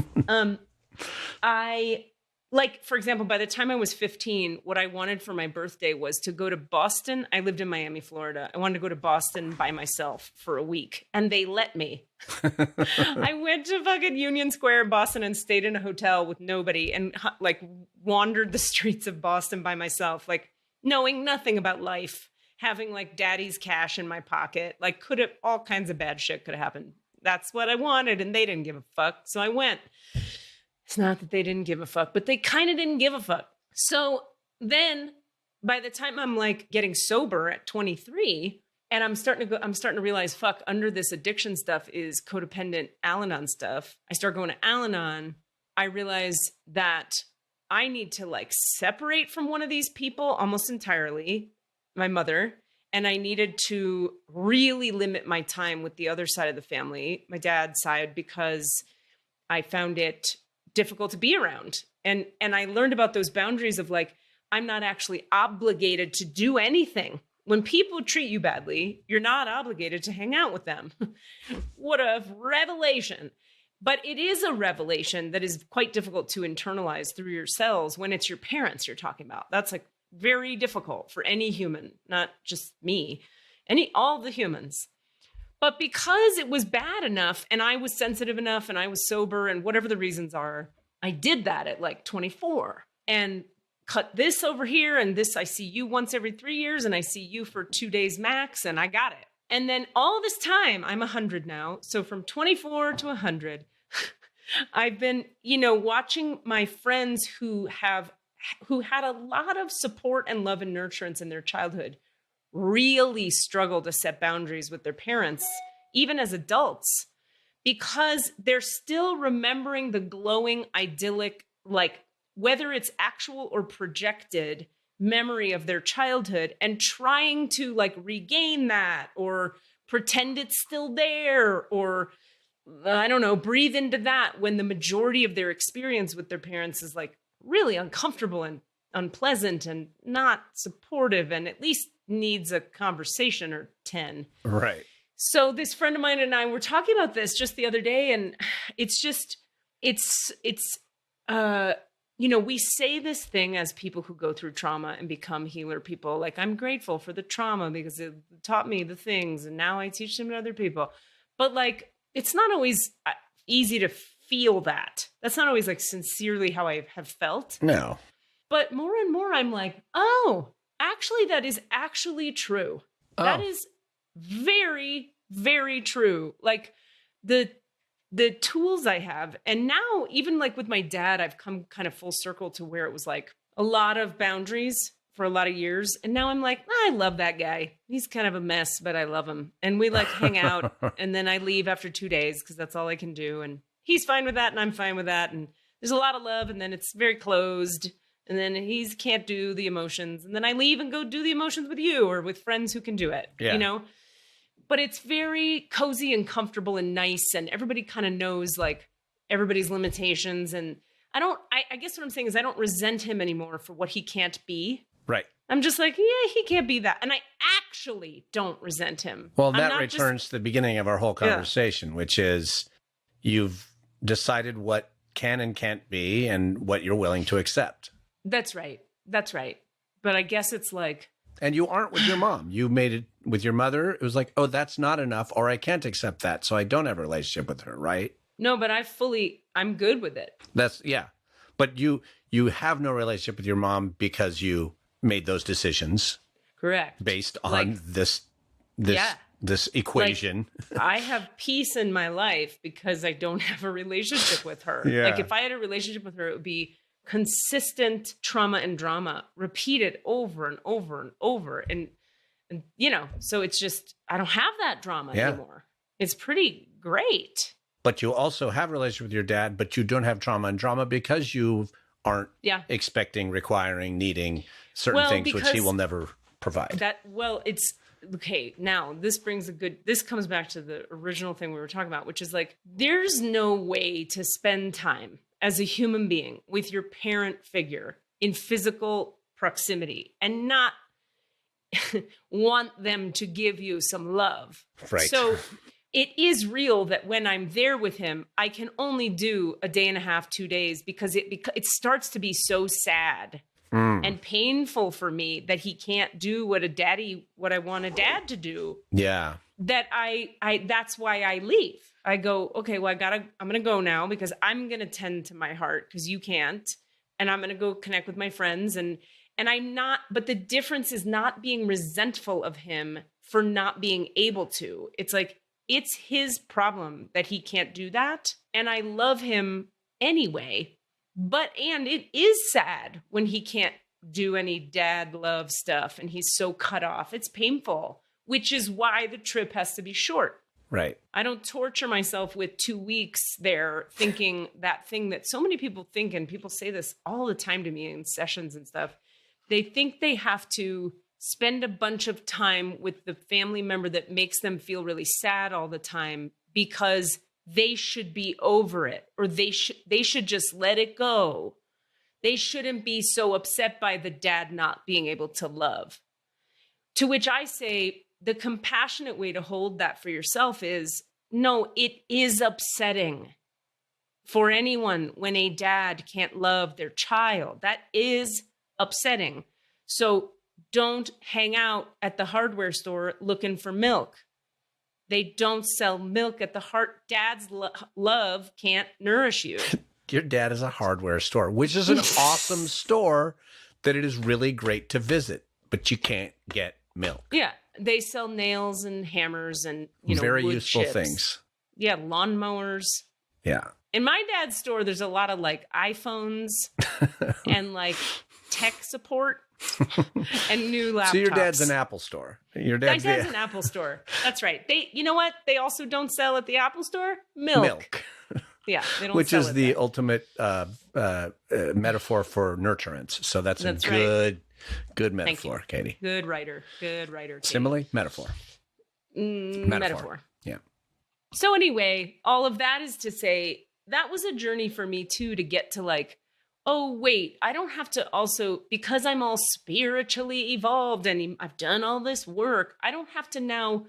Like, for example, by the time I was 15, what I wanted for my birthday was to go to Boston. I lived in Miami, Florida. I wanted to go to Boston by myself for a week, and they let me. I went to fucking Union Square in Boston and stayed in a hotel with nobody and like wandered the streets of Boston by myself, like knowing nothing about life, having like daddy's cash in my pocket. Like all kinds of bad shit could have happened. That's what I wanted, and they didn't give a fuck, so I went. It's not that they didn't give a fuck, but they kind of didn't give a fuck. So then by the time I'm like getting sober at 23 and I'm starting to realize, fuck, under this addiction stuff is codependent Al-Anon stuff. I start going to Al-Anon. I realize that I need to like separate from one of these people almost entirely, my mother. And I needed to really limit my time with the other side of the family, my dad's side, because I found it difficult to be around. And I learned about those boundaries of like, I'm not actually obligated to do anything. When people treat you badly, you're not obligated to hang out with them. What a revelation. But it is a revelation that is quite difficult to internalize through yourselves when it's your parents you're talking about. That's like very difficult for any human, not just me, all the humans. But because it was bad enough and I was sensitive enough and I was sober and whatever the reasons are, I did that at like 24 and cut this over here and this. I see you once every 3 years and I see you for 2 days max and I got it. And then all this time, I'm 100 now. So from 24 to 100, I've been, watching my friends who had a lot of support and love and nurturance in their childhood really struggle to set boundaries with their parents, even as adults, because they're still remembering the glowing, idyllic, like whether it's actual or projected memory of their childhood and trying to like regain that or pretend it's still there or I don't know, breathe into that when the majority of their experience with their parents is like really uncomfortable and unpleasant and not supportive and at least needs a conversation or 10. Right. So this friend of mine and I were talking about this just the other day, and we say this thing as people who go through trauma and become healer people, like, I'm grateful for the trauma because it taught me the things and now I teach them to other people. But like, it's not always easy to feel that. That's not always like sincerely how I have felt. No. But more and more I'm like, oh, actually, that is actually true. Oh. That is very, very true. Like the tools I have. And now even like with my dad, I've come kind of full circle to where it was like a lot of boundaries for a lot of years. And now I'm like, I love that guy. He's kind of a mess, but I love him. And we like hang out and then I leave after 2 days because that's all I can do. And he's fine with that and I'm fine with that. And there's a lot of love and then it's very closed. And then he can't do the emotions. And then I leave and go do the emotions with you or with friends who can do it, But it's very cozy and comfortable and nice. And everybody kind of knows like everybody's limitations. And I guess what I'm saying is I don't resent him anymore for what he can't be. Right. I'm just like, yeah, he can't be that. And I actually don't resent him. Well, that returns to the beginning of our whole conversation, which is, you've decided what can and can't be and what you're willing to accept. That's right. That's right. But I guess it's like, and you aren't with your mom. You made it with your mother. It was like, oh, that's not enough, or I can't accept that, so I don't have a relationship with her, right? no, but I'm good with it. That's yeah. But you have no relationship with your mom because you made those decisions Correct. based on Like, this yeah. this equation. Like, I have peace in my life because I don't have a relationship with her. Yeah. Like if I had a relationship with her, it would be consistent trauma and drama repeated over and over and over. And so it's just, I don't have that drama anymore. It's pretty great. But you also have a relationship with your dad, but you don't have trauma and drama because you aren't expecting, requiring, needing certain things which he will never provide. It's okay. Now this comes back to the original thing we were talking about, which is like, there's no way to spend time as a human being with your parent figure in physical proximity and not want them to give you some love. Right. So it is real that when I'm there with him, I can only do a day and a half, 2 days, because it starts to be so sad and painful for me that he can't do what I want a dad to do. Yeah. That that's why I leave. I go, okay, well, I'm going to go now because I'm going to tend to my heart because you can't. And I'm going to go connect with my friends. And I'm not, but the difference is not being resentful of him for not being able to. It's like, it's his problem that he can't do that. And I love him anyway. And it is sad when he can't do any dad love stuff and he's so cut off. It's painful, which is why the trip has to be short. Right. I don't torture myself with 2 weeks there thinking that thing that so many people think, and people say this all the time to me in sessions and stuff. They think they have to spend a bunch of time with the family member that makes them feel really sad all the time because they should be over it, or they should just let it go. They shouldn't be so upset by the dad not being able to love. To which I say, the compassionate way to hold that for yourself is, no, it is upsetting for anyone when a dad can't love their child. That is upsetting. So don't hang out at the hardware store looking for milk. They don't sell milk at the heart. Dad's love can't nourish you. Your dad is a hardware store, which is an awesome store that it is really great to visit, but you can't get milk. Yeah. They sell nails and hammers and, very wood useful chips. things. Yeah. Lawnmowers. Yeah. In my dad's store, there's a lot of like iPhones and like tech support and new laptops. So your dad's an Apple store. My dad's an Apple store. That's right. You know what? They also don't sell at the Apple store? Milk. Yeah. They don't Which sell is it the there. ultimate metaphor for nurturance. So that's a good metaphor, Katie. Good writer. Katie. Simile? Metaphor. Metaphor. Yeah. So anyway, all of that is to say, that was a journey for me too, to get to like, oh, wait, I don't have to also, because I'm all spiritually evolved and I've done all this work, I don't have to now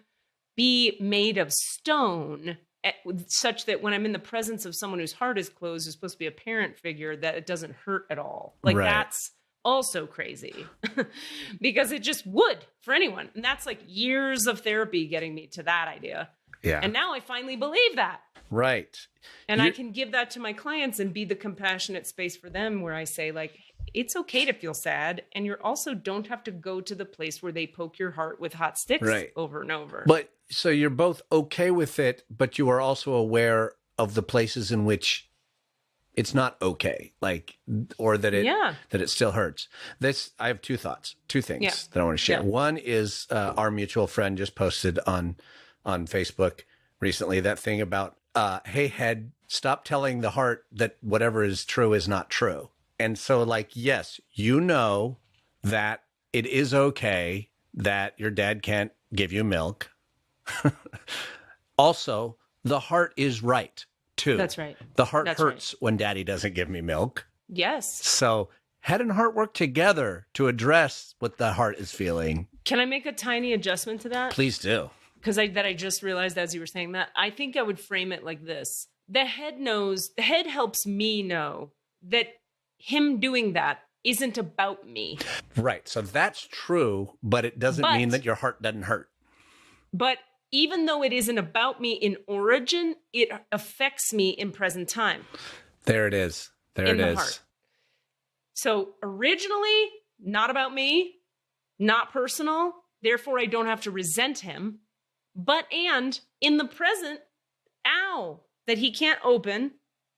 be made of stone such that when I'm in the presence of someone whose heart is closed, who's supposed to be a parent figure, that it doesn't hurt at all. Like that's also crazy because it just would for anyone. And that's like years of therapy getting me to that idea. Yeah. And now I finally believe that. Right. And I can give that to my clients and be the compassionate space for them where I say, like, it's okay to feel sad. And you also don't have to go to the place where they poke your heart with hot sticks over and over. But so you're both okay with it, but you are also aware of the places in which it's not okay, like, or that it still hurts. I have two things that I want to share. Yeah. One is our mutual friend just posted on Facebook recently that thing about, hey, head, stop telling the heart that whatever is true is not true. And so, like, yes, you know that it is okay that your dad can't give you milk. Also, the heart is right, too. That's right. The heart hurts when daddy doesn't give me milk. Yes. So head and heart work together to address what the heart is feeling. Can I make a tiny adjustment to that? Please do. Because I just realized as you were saying that, I think I would frame it like this. the head helps me know that him doing that isn't about me. Right. So that's true, but it doesn't mean that your heart doesn't hurt. But even though it isn't about me in origin, it affects me in present time. There it is. There it is. Heart. So originally, not about me, not personal. Therefore, I don't have to resent him. And in the present, ow, that he can't open.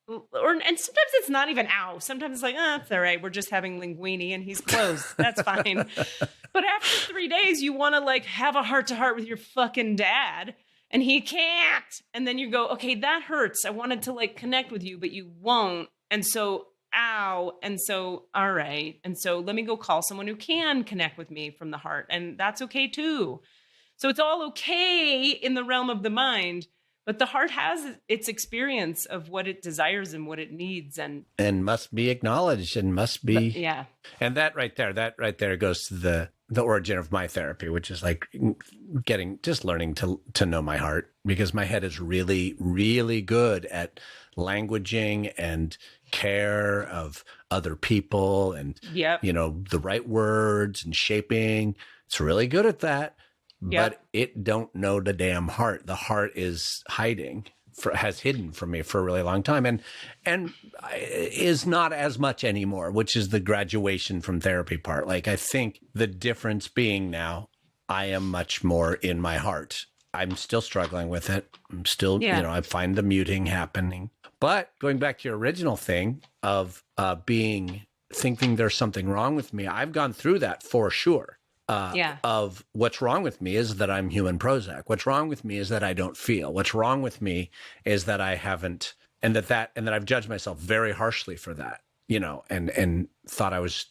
And sometimes it's not even ow. Sometimes it's like, it's all right. We're just having linguine and he's closed. That's fine. But after 3 days, you want to like have a heart-to-heart with your fucking dad and he can't. And then you go, okay, that hurts. I wanted to like connect with you, but you won't. And so, ow. And so, all right. And so let me go call someone who can connect with me from the heart. And that's okay too. So it's all okay in the realm of the mind. But the heart has its experience of what it desires and what it needs, and must be acknowledged, and must be. Yeah. And that right there goes to the origin of my therapy, which is like learning to know my heart, because my head is really, really good at languaging and care of other people and, the right words and shaping. It's really good at that. But it don't know the damn heart. The heart is has hidden from me for a really long time, and is not as much anymore, which is the graduation from therapy part. Like, I think the difference being now, I am much more in my heart. I'm still struggling with it. I'm still, I find the muting happening. But going back to your original thing of thinking there's something wrong with me, I've gone through that for sure. Of what's wrong with me is that I'm human Prozac. What's wrong with me is that I don't feel. What's wrong with me is that I haven't, and that I've judged myself very harshly for that, and thought I was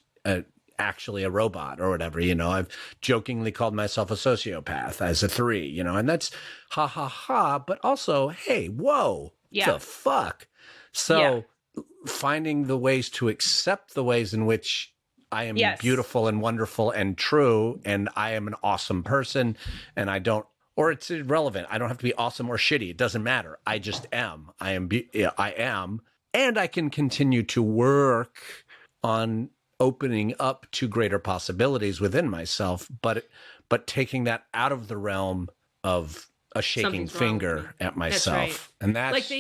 actually a robot or whatever. I've jokingly called myself a sociopath as a 3, and that's ha ha ha. But also, hey, whoa, the fuck. So finding the ways to accept the ways in which I am beautiful and wonderful and true, and I am an awesome person, and or it's irrelevant. I don't have to be awesome or shitty. It doesn't matter. I just am. I am, and I can continue to work on opening up to greater possibilities within myself, but taking that out of the realm of a shaking finger at myself. That's right. And that's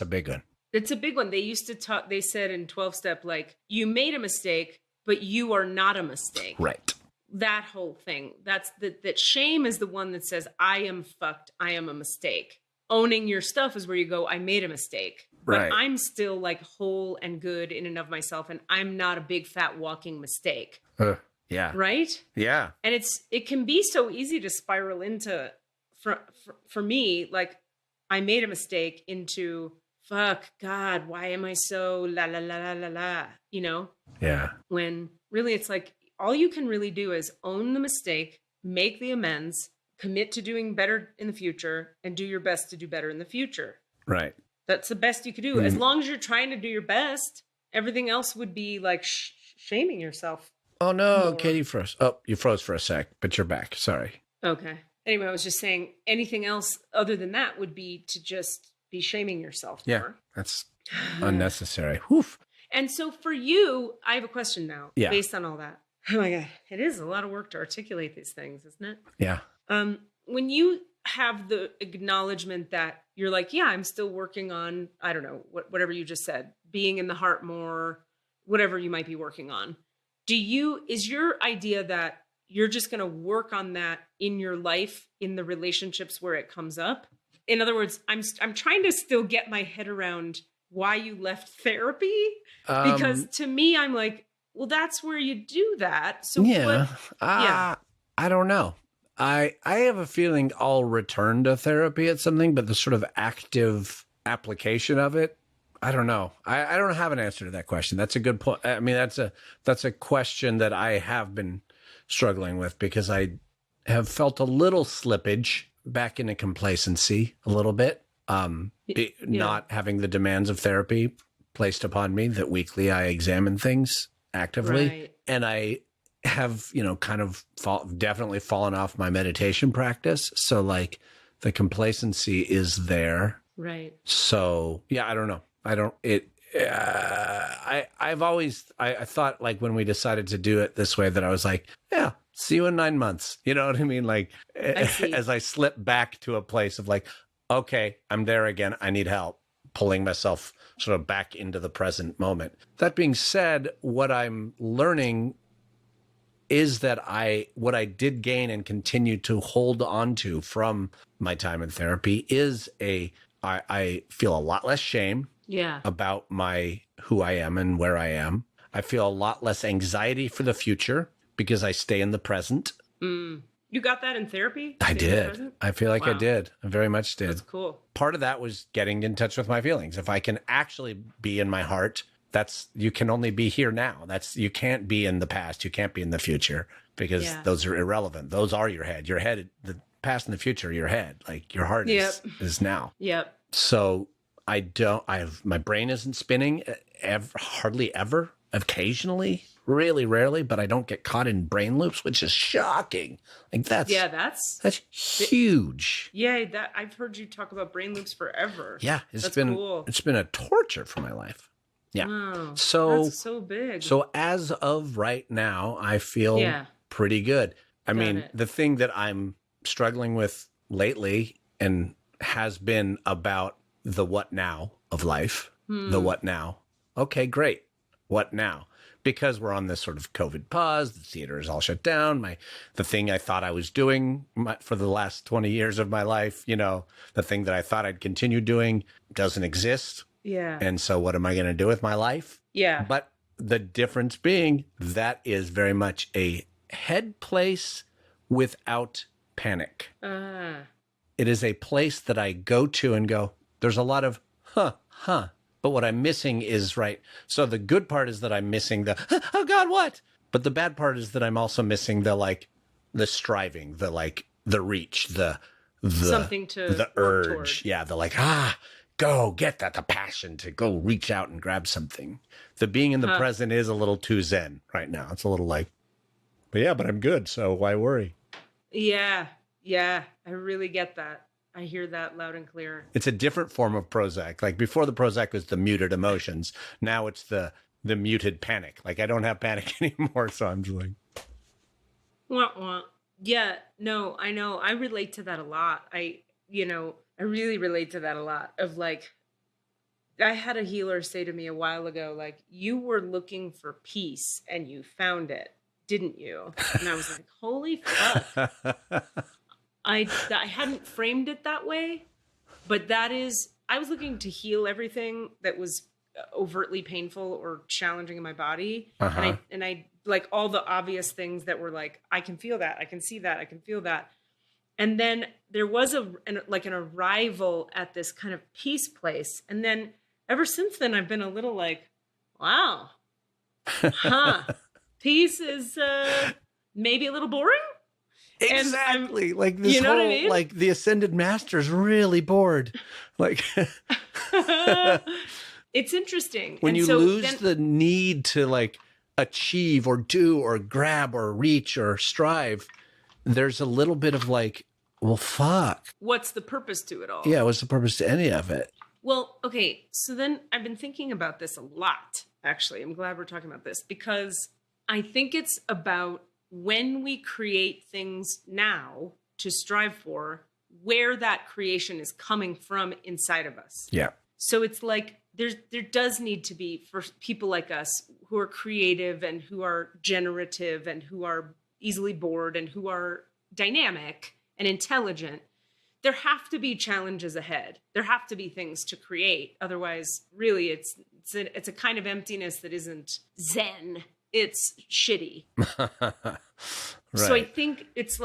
a big one. It's a big one. They used to talk, they said in 12-step, like, you made a mistake, but you are not a mistake. Right. That whole thing. That shame is the one that says, I am fucked. I am a mistake. Owning your stuff is where you go, I made a mistake. But I'm still like whole and good in and of myself. And I'm not a big fat walking mistake. Yeah. Right? Yeah. And it can be so easy to spiral into, for me, like, I made a mistake, into, fuck, God, why am I so la la la la la la, Yeah. When really it's like, all you can really do is own the mistake, make the amends, commit to doing better in the future, and do your best to do better in the future. Right. That's the best you could do. As long as you're trying to do your best, everything else would be like shaming yourself. Oh, no, Katie froze. Oh, you froze for a sec, but you're back. Sorry. Okay. Anyway, I was just saying anything else other than that would be to just be shaming yourself. Yeah, that's unnecessary. Woof. And so for you, I have a question now based on all that. Oh my God. It is a lot of work to articulate these things, isn't it? Yeah. When you have the acknowledgement that you're like, yeah, I'm still working on, I don't know, whatever you just said, being in the heart more, whatever you might be working on. Is your idea that you're just going to work on that in your life, in the relationships where it comes up? In other words, I'm trying to still get my head around why you left therapy, because to me, I'm like, well, that's where you do that. So I don't know. I have a feeling I'll return to therapy at something, but the sort of active application of it, I don't know. I don't have an answer to that question. That's a good point. I mean, that's a question that I have been struggling with, because I have felt a little slippage back into complacency a little bit. Not having the demands of therapy placed upon me, that weekly I examine things actively. Right. And I have, kind of definitely fallen off my meditation practice. So like the complacency is there. Right. So yeah, I don't know. I don't, it, I've always, I thought like when we decided to do it this way that I was like, yeah, see you in 9 months. You know what I mean? Like I see. as I slip back to a place of like, okay, I'm there again. I need help pulling myself sort of back into the present moment. That being said, what I'm learning is that what I did gain and continue to hold on to from my time in therapy is I feel a lot less shame Yeah. about who I am and where I am. I feel a lot less anxiety for the future because I stay in the present. You got that in therapy? I Staying in the did. present? I feel like I Wow. did. I very much did. That's cool. Part of that was getting in touch with my feelings. If I can actually be in my heart, you can only be here now. You can't be in the past. You can't be in the future because those are irrelevant. Those are your head. Your head, the past and the future are your head. Like your heart is now. Yep. So my brain isn't spinning hardly ever, occasionally, really rarely, but I don't get caught in brain loops, which is shocking. Like that's huge. Yeah, that I've heard you talk about brain loops forever. Yeah, That's cool. It's been a torture for my life. Yeah. Wow, So that's so big. So as of right now, I feel pretty good. I mean, the thing that I'm struggling with lately and has been about the what now of life. The what now? Okay, great. What now? Because we're on this sort of COVID pause, the theater is all shut down. The thing I thought I was doing for the last 20 years of my life, the thing that I thought I'd continue doing doesn't exist. Yeah. And so what am I going to do with my life? Yeah. But the difference being that is very much a head place without panic. It is a place that I go to and go, there's a lot of, But what I'm missing is So the good part is that I'm missing oh God, what? But the bad part is that I'm also missing the striving, the reach, the something to the work urge. toward. Yeah. The go get that, the passion to go reach out and grab something. The being in the present is a little too zen right now. It's a little but I'm good. So why worry? Yeah. Yeah. I really get that. I hear that loud and clear. It's a different form of Prozac. Like before the Prozac was the muted emotions. Now it's the muted panic. Like I don't have panic anymore. So I'm just like. Wah, wah. Yeah, no, I know. I relate to that a lot. I really relate to that a lot of I had a healer say to me a while ago, you were looking for peace and you found it, didn't you? And I was like, holy fuck. I hadn't framed it that way, but I was looking to heal everything that was overtly painful or challenging in my body. And I like all the obvious things that were I can feel that, I can see that, I can feel that. And then there was an arrival at this kind of peace place. And then ever since then, I've been a little wow, peace is maybe a little boring. Exactly. Like this you know whole, what I mean? The Ascended Master's really bored. It's interesting. When you lose the need to achieve or do or grab or reach or strive, there's a little bit of well, fuck. What's the purpose to it all? Yeah, what's the purpose to any of it? Well, okay. So then I've been thinking about this a lot, actually. I'm glad we're talking about this because I think it's about when we create things now to strive for, where that creation is coming from inside of us. Yeah. So it's there does need to be, for people like us who are creative and who are generative and who are easily bored and who are dynamic and intelligent, there have to be challenges ahead. There have to be things to create. Otherwise, really, it's a kind of emptiness that isn't zen. It's shitty. Right. So I think it's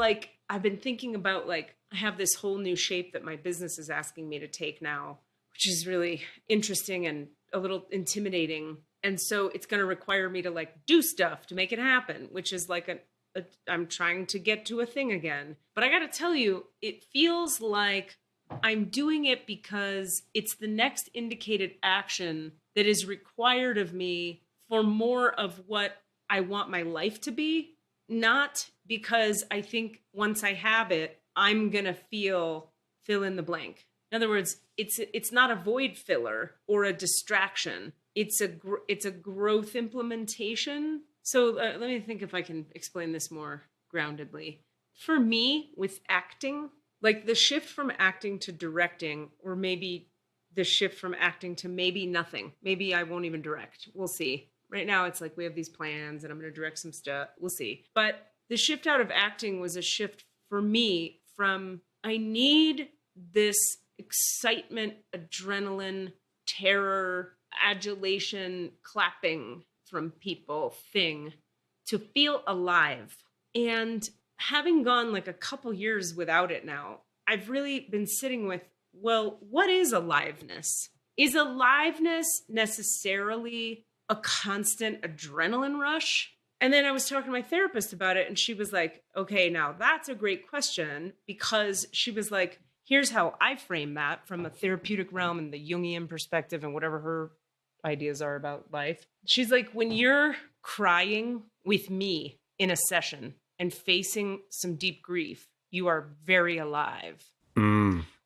I've been thinking about I have this whole new shape that my business is asking me to take now, which is really interesting and a little intimidating. And so it's going to require me to do stuff to make it happen, which is I'm trying to get to a thing again. But I got to tell you, it feels like I'm doing it because it's the next indicated action that is required of me for more of what I want my life to be, not because I think once I have it, I'm going to fill in the blank. In In other words, it's not a void filler or a distraction. It's a growth implementation. So let me think if I can explain this more groundedly. For me, with acting, like the shift from acting to directing, or maybe the shift from acting to maybe nothing. Maybe I won't even direct. We'll see. Right now, it's like we have these plans and I'm going to direct some stuff. We'll see. But the shift out of acting was a shift for me from I need this excitement, adrenaline, terror, adulation, clapping from people thing to feel alive. And having gone like a couple years without it now, I've really been sitting with, well, what is aliveness? Is aliveness necessarily a constant adrenaline rush? And then I was talking to my therapist about it, and she was like, okay, now that's a great question, because she was like, here's how I frame that from a therapeutic realm and the Jungian perspective and whatever her ideas are about life. She's like, when you're crying with me in a session and facing some deep grief, you are very alive.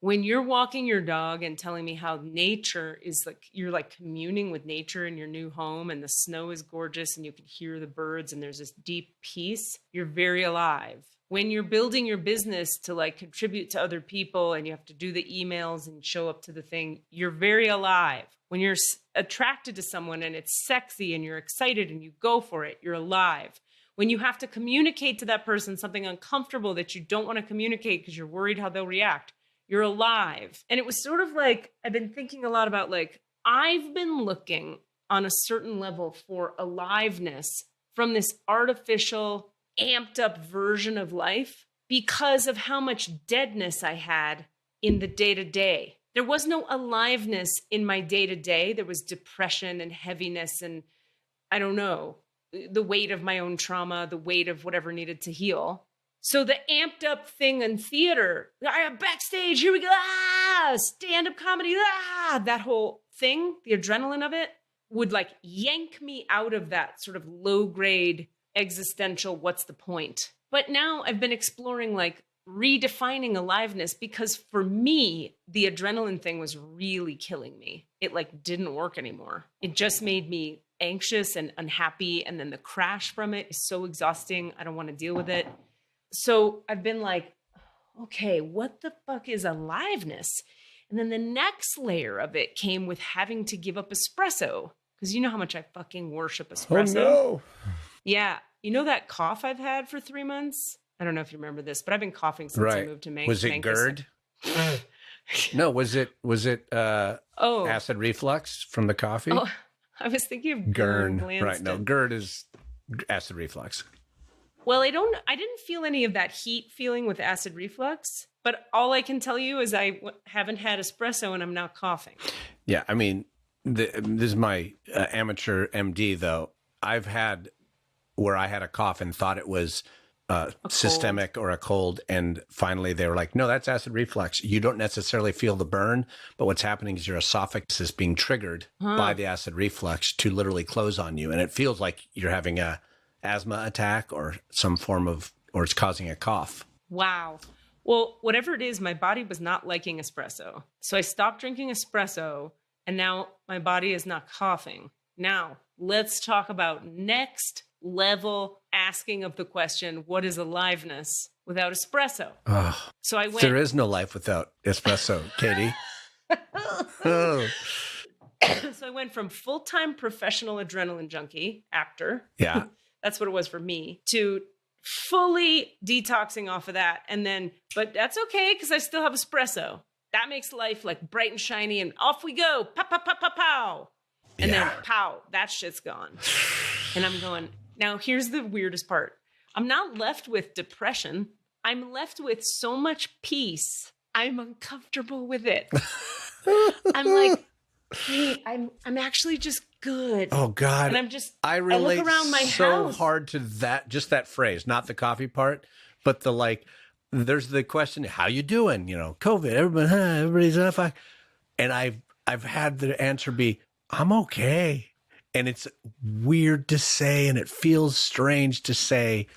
When you're walking your dog and telling me how nature is like, you're like communing with nature in your new home and the snow is gorgeous and you can hear the birds and there's this deep peace, you're very alive. When you're building your business to like contribute to other people and you have to do the emails and show up to the thing, you're very alive. When you're attracted to someone and it's sexy and you're excited and you go for it, you're alive. When you have to communicate to that person something uncomfortable that you don't want to communicate because you're worried how they'll react, you're alive. And it was sort of like, I've been thinking a lot about like, I've been looking on a certain level for aliveness from this artificial, amped up version of life because of how much deadness I had in the day-to-day. There was no aliveness in my day-to-day. There was depression and heaviness and, I don't know, the weight of my own trauma, the weight of whatever needed to heal. So the amped up thing in theater, I am backstage, here we go, stand-up comedy, that whole thing, the adrenaline of it would like yank me out of that sort of low grade existential, what's the point? But now I've been exploring like redefining aliveness because for me, the adrenaline thing was really killing me. It like didn't work anymore. It just made me anxious and unhappy. And then the crash from it is so exhausting. I don't want to deal with it. So I've been like, okay, what the fuck is aliveness? And then the next layer of it came with having to give up espresso. Because you know how much I fucking worship espresso. Oh, no. Yeah. You know that cough I've had for 3 months? I don't know if you remember this, but I've been coughing since I moved to Manchester. Was it GERD? No, was it acid reflux from the coffee? Oh, I was thinking of GERD. Right. No, GERD is acid reflux. Well, I didn't feel any of that heat feeling with acid reflux, but all I can tell you is I haven't had espresso and I'm now coughing. Yeah. I mean, this is my amateur MD though. I've had where I had a cough and thought it was systemic or a cold. And finally they were like, no, that's acid reflux. You don't necessarily feel the burn, but what's happening is your esophagus is being triggered by the acid reflux to literally close on you. And it feels like you're having a asthma attack or some form of, or it's causing a cough. Wow. Well, whatever it is, my body was not liking espresso. So I stopped drinking espresso and now my body is not coughing. Now let's talk about next level asking of the question, what is aliveness without espresso? So I went. There is no life without espresso, Katie. So I went from full-time professional adrenaline junkie, actor. Yeah. That's what it was for me, to fully detoxing off of that. And then, but that's okay because I still have espresso. That makes life like bright and shiny and off we go. Pow, pow, pow, pow, pow. And then pow, that shit's gone. And I'm going, now here's the weirdest part. I'm not left with depression. I'm left with so much peace. I'm uncomfortable with it. I'm like, hey, I'm actually just good. Oh God. And I'm just, I relate look around my so house. hard to that, just that phrase, not the coffee part, but the like, there's the question, how you doing? You know, COVID, everybody's fine. And I've had the answer be, I'm okay. And it's weird to say, and it feels strange to say,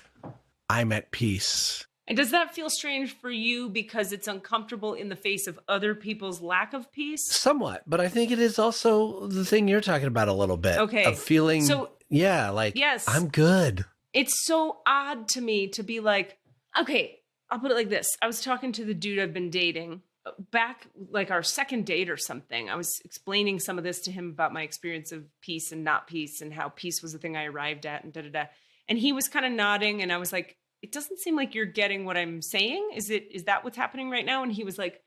I'm at peace. And does that feel strange for you because it's uncomfortable in the face of other people's lack of peace? Somewhat, but I think it is also the thing you're talking about a little bit. Okay. Of feeling, So, like, yes. I'm good. It's so odd to me to be like, okay, I'll put it like this. I was talking to the dude I've been dating back, like our second date or something. I was explaining some of this to him about my experience of peace and not peace and how peace was the thing I arrived at and da-da-da. And he was kind of nodding and I was like, it doesn't seem like you're getting what I'm saying. Is that what's happening right now? And he was like,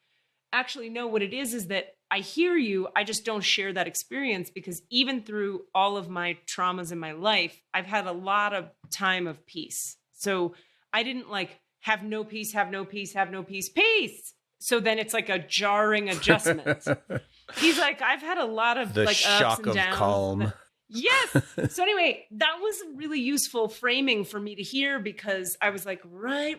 actually, no, what it is that I hear you. I just don't share that experience because even through all of my traumas in my life, I've had a lot of time of peace. So I didn't like have no peace, have no peace, have no peace, peace. So then it's like a jarring adjustment. He's like, I've had a lot of the like shock ups and of downs. calm. Yes. So anyway, that was really useful framing for me to hear because I was like, right.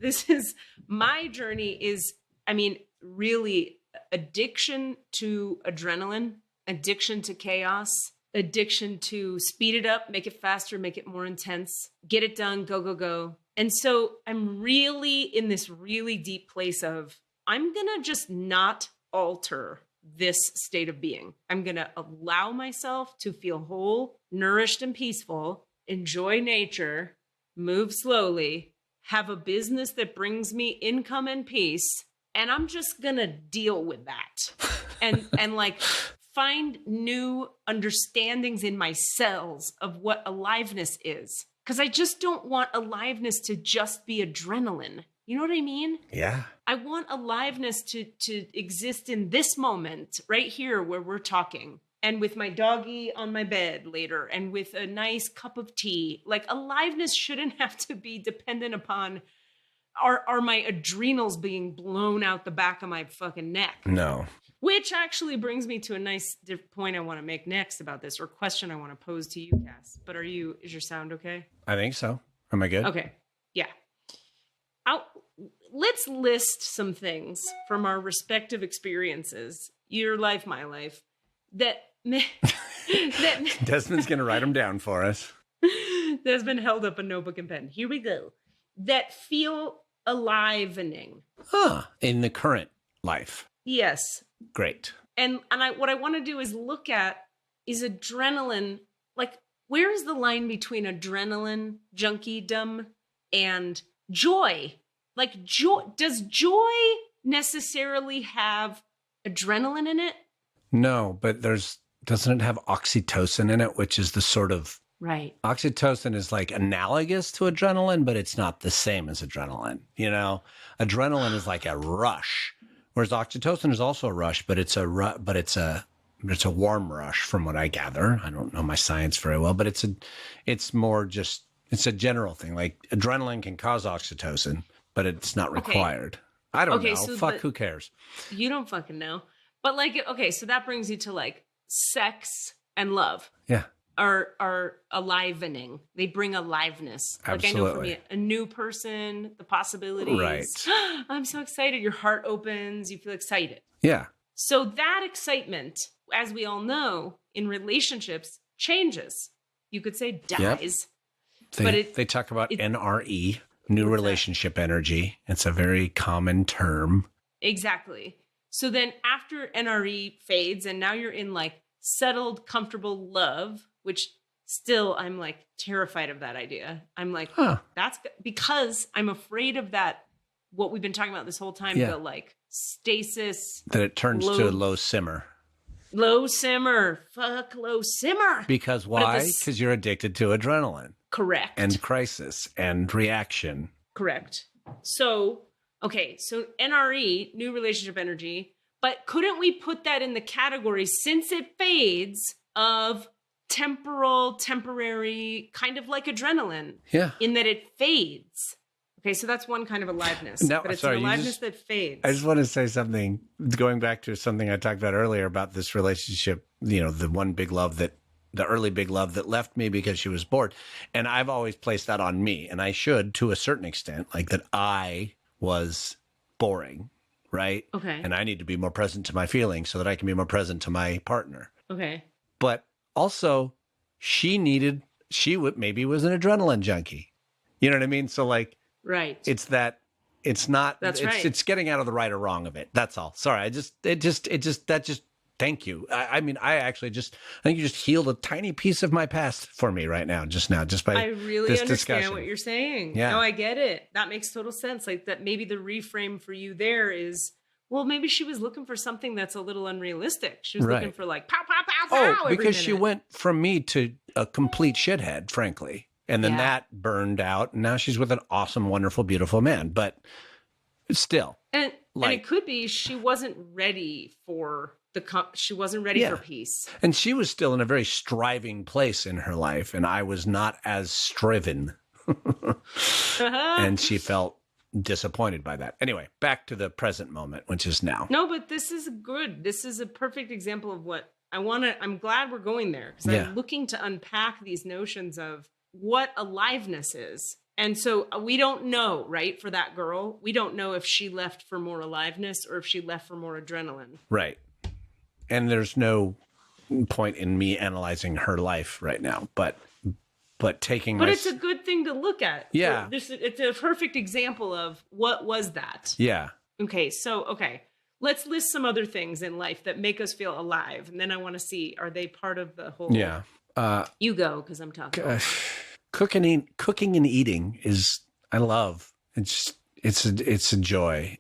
This is my journey is, I mean, really addiction to adrenaline, addiction to chaos, addiction to speed it up, make it faster, make it more intense, get it done, go, go, go. And so I'm really in this really deep place of, I'm going to just not alter this state of being. I'm going to allow myself to feel whole, nourished, and peaceful, enjoy nature, move slowly, have a business that brings me income and peace. And I'm just going to deal with that and like find new understandings in my cells of what aliveness is. Because I just don't want aliveness to just be adrenaline. You know what I mean? Yeah. I want aliveness to exist in this moment right here where we're talking and with my doggy on my bed later and with a nice cup of tea. Like aliveness shouldn't have to be dependent upon are my adrenals being blown out the back of my fucking neck. No. Which actually brings me to a nice point I want to make next about this or question I want to pose to you, Cass. But is your sound okay? I think so. Am I good? Okay. Yeah. Let's list some things from our respective experiences, your life, my life, that Desmond's going to write them down for us. There's been held up a notebook and pen. Here we go. That feel alivening. In the current life. Yes. Great. And what I want to do is look at is adrenaline, like where is the line between adrenaline junkiedom and joy? Like joy, does joy necessarily have adrenaline in it? No, but doesn't it have oxytocin in it, which is the sort of right. Oxytocin is like analogous to adrenaline, but it's not the same as adrenaline. You know, adrenaline is like a rush, whereas oxytocin is also a rush, but it's a warm rush from what I gather. I don't know my science very well, but it's a general thing. Like adrenaline can cause oxytocin, but it's not required. Okay. I don't know. So who cares? You don't fucking know. But like, okay, so that brings you to like sex and love. Yeah. Are alivening. They bring aliveness. Absolutely. Like I know for me, a new person, the possibilities. Right. I'm so excited. Your heart opens. You feel excited. Yeah. So that excitement, as we all know, in relationships changes. You could say dies. Yep. They talk about NRE. New relationship energy. It's a very common term. Exactly. So then after NRE fades and now you're in like settled, comfortable love, which still I'm like terrified of that idea. I'm like, that's because I'm afraid of that. What we've been talking about this whole time, the like stasis. That it turns to a low simmer. Low simmer. Fuck low simmer. Because why? Because you're addicted to adrenaline. Correct. And crisis and reaction. Correct. So, okay. So NRE, new relationship energy, but couldn't we put that in the category since it fades of temporary, kind of like adrenaline? Yeah. In that it fades. Okay. So that's one kind of aliveness. No, but it's sorry, an aliveness that fades. I just want to say something, going back to something I talked about earlier about this relationship, the early big love that left me because she was bored. And I've always placed that on me. And I should, to a certain extent, like that I was boring, right? Okay. And I need to be more present to my feelings so that I can be more present to my partner. Okay. But also, maybe was an adrenaline junkie. You know what I mean? So like, Right. it's that, it's not, That's right. it's getting out of the right or wrong of it. That's all. Sorry. Thank you. I mean, I think you just healed a tiny piece of my past for me right now, just by I really this understand discussion. what you're saying. Yeah. No, I get it. That makes total sense. Like that maybe the reframe for you there is, well, maybe she was looking for something that's a little unrealistic. She was looking Right. for like pow, pow, pow, pow. Oh, every because she minute. went from me to a complete shithead, frankly. And then Yeah. that burned out. And now she's with an awesome, wonderful, beautiful man. But still. And Like- it could be she wasn't ready for she wasn't ready Yeah. for peace. And she was still in a very striving place in her life. And I was not as striven. And she felt disappointed by that. Anyway, back to the present moment, which is now. No, but this is good. This is a perfect example of what I want to. I'm glad we're going there because Yeah. I'm looking to unpack these notions of what aliveness is. And so we don't know, right? For that girl, we don't know if she left for more aliveness or if she left for more adrenaline. Right. And there's no point in me analyzing her life right now, but taking But my... it's a good thing to look at. Yeah. It's a perfect example of what was that. Yeah. Okay, let's list some other things in life that make us feel alive. And then I want to see, are they part of the whole... Yeah. You go, because I'm talking. Cooking and eating is, I love. It's a joy.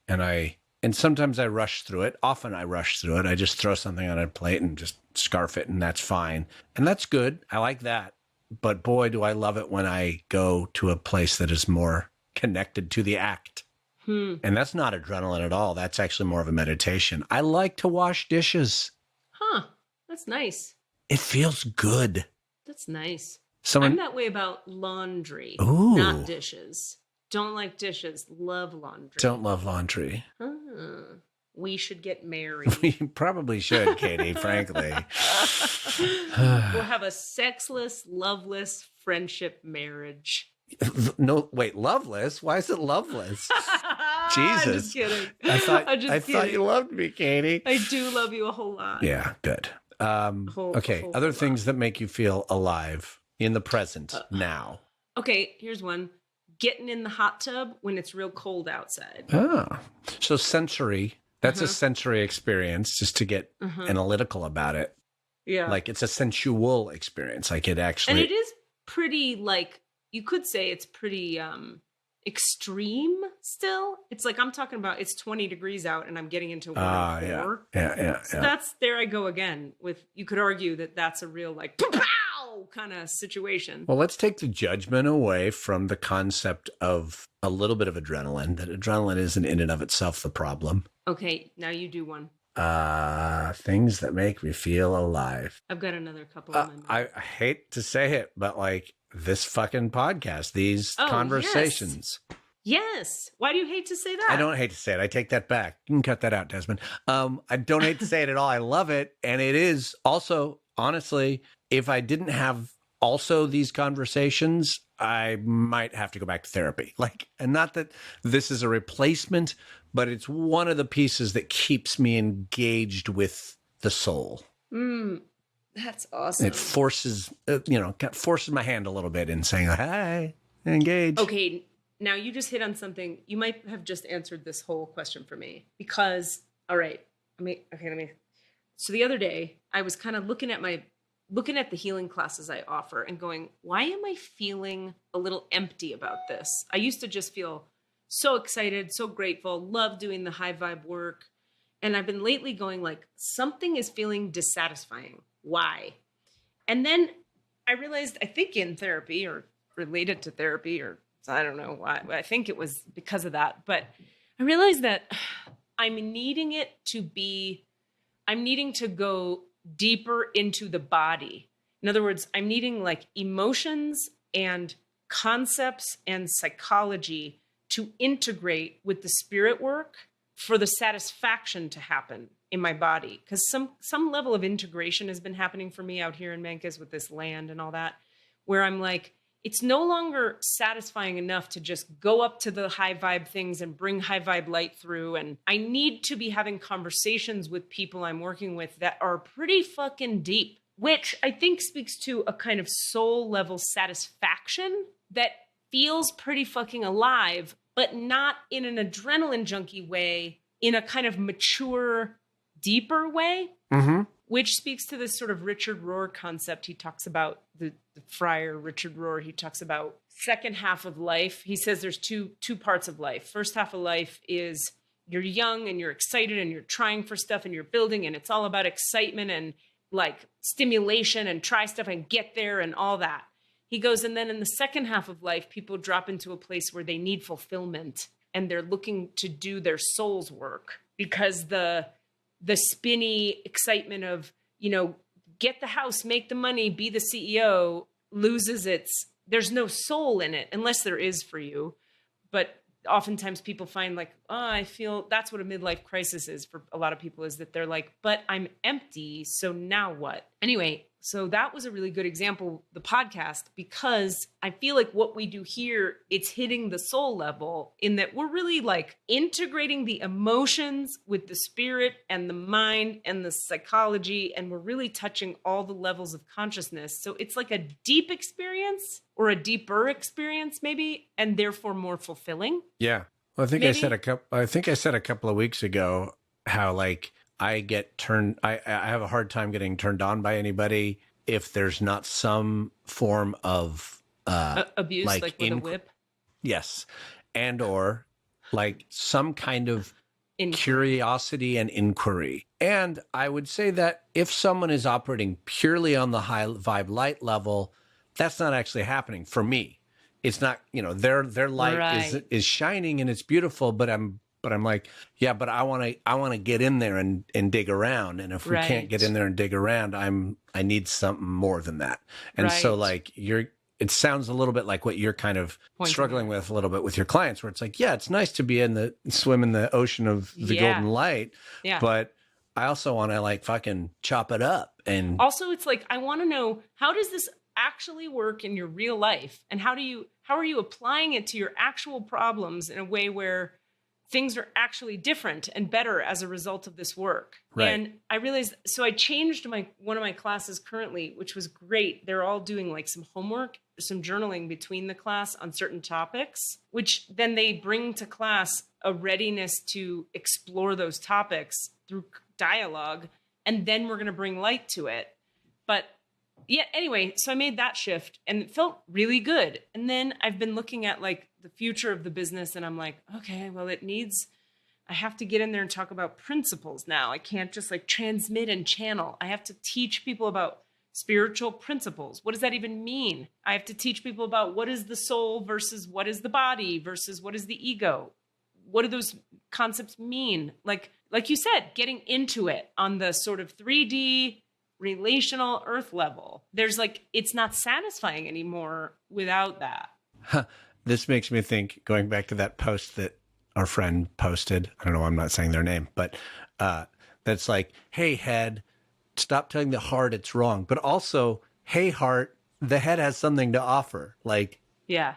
And sometimes I rush through it. Often I rush through it. I just throw something on a plate and just scarf it, and that's fine. And that's good. I like that. But boy, do I love it when I go to a place that is more connected to the act. And that's not adrenaline at all. That's actually more of a meditation. I like to wash dishes. Huh, that's nice. It feels good. That's nice. I'm Someone, that way about laundry, Ooh. not dishes. Don't like dishes, love laundry. don't love laundry. Huh. We should get married. We probably should, Katie, frankly. We'll have a sexless, loveless friendship marriage. No, wait, loveless? Why is it loveless? I'm Jesus. just kidding. I thought I'm just thought kidding. you loved me, Katie. I do love you a whole lot. Yeah, good. Okay, whole other lot. things that make you feel alive in the present now. Okay, here's one. Getting in the hot tub when it's real cold outside. Ah, so sensory. That's a sensory experience, just to get analytical about it. Yeah. Like it's a sensual experience. Like it actually. And it is pretty, like, you could say it's pretty extreme still. It's like I'm talking about it's 20 degrees out and I'm getting into 104. Yeah. So that's, there I go again with, you could argue that that's a real like pow kind of situation. Well, let's take the judgment away from the concept of a little bit of adrenaline, that adrenaline isn't in and of itself the problem. Okay, now you do one. Things that make me feel alive. I've got another couple of them. I hate to say it, but like this fucking podcast, these conversations. Yes. Why do you hate to say that? I don't hate to say it. I take that back. You can cut that out, Desmond. I don't hate to say it at all. I love it. And it is also, honestly, if I didn't have also these conversations, I might have to go back to therapy. Like, and not that this is a replacement, but it's one of the pieces that keeps me engaged with the soul. That's awesome. It forces, forces my hand a little bit in saying, hi, engage. Okay, now you just hit on something. You might have just answered this whole question for me because, all right, so the other day I was kind of looking at the healing classes I offer and going, why am I feeling a little empty about this? I used to just feel so excited, so grateful, love doing the high vibe work. And I've been lately going like, something is feeling dissatisfying. Why? And then I realized, I think in therapy or related to therapy, or I don't know why, I think it was because of that. But I realized that I'm needing to go deeper into the body. In other words, I'm needing like emotions and concepts and psychology to integrate with the spirit work for the satisfaction to happen in my body. Because some level of integration has been happening for me out here in Memphis with this land and all that, where I'm like, it's no longer satisfying enough to just go up to the high vibe things and bring high vibe light through. And I need to be having conversations with people I'm working with that are pretty fucking deep, which I think speaks to a kind of soul level satisfaction that feels pretty fucking alive, but not in an adrenaline junkie way, in a kind of mature, deeper way, which speaks to this sort of Richard Rohr concept. He talks about the friar Richard Rohr. He talks about second half of life. He says there's two parts of life. First half of life is you're young and you're excited and you're trying for stuff and you're building, and it's all about excitement and like stimulation and try stuff and get there and all that. He goes, and then in the second half of life, people drop into a place where they need fulfillment and they're looking to do their soul's work, because the spinny excitement of, you know, get the house, make the money, be the CEO loses there's no soul in it, unless there is for you. But oftentimes people find like, oh, I feel that's what a midlife crisis is for a lot of people, is that they're like, but I'm empty. So now what? Anyway, so that was a really good example, the podcast, because I feel like what we do here, it's hitting the soul level in that we're really like integrating the emotions with the spirit and the mind and the psychology. And we're really touching all the levels of consciousness. So it's like a deep experience, or a deeper experience maybe, and therefore more fulfilling. Yeah. Well, I think I said a couple of weeks ago how like I have a hard time getting turned on by anybody if there's not some form of abuse, like with a whip. Yes. And or like some kind of curiosity and inquiry. And I would say that if someone is operating purely on the high vibe light level, that's not actually happening for me. It's not, you know, their light is shining and it's beautiful, but I'm like, yeah, but I want to get in there and dig around. And if we can't get in there and dig around, I need something more than that. And so like it sounds a little bit like what you're kind of struggling with a little bit with your clients, where it's like, yeah, it's nice to be swim in the ocean of the golden light. Yeah. But I also want to like fucking chop it up. And also it's like, I want to know, how does this actually work in your real life? And how are you applying it to your actual problems in a way where things are actually different and better as a result of this work? Right. And I realized, so I changed one of my classes currently, which was great. They're all doing like some homework, some journaling between the class on certain topics, which then they bring to class a readiness to explore those topics through dialogue. And then we're going to bring light to it. But yeah, anyway, so I made that shift and it felt really good. And then I've been looking at like the future of the business, and I'm like, okay, well, I have to get in there and talk about principles now. I can't just like transmit and channel. I have to teach people about spiritual principles. What does that even mean? I have to teach people about what is the soul versus what is the body versus what is the ego. What do those concepts mean? Like you said, getting into it on the sort of 3D relational earth level. There's like, it's not satisfying anymore without that. This makes me think, going back to that post that our friend posted, I don't know, I'm not saying their name, but that's like, hey, head, stop telling the heart it's wrong. But also, hey, heart, the head has something to offer. Like, yeah,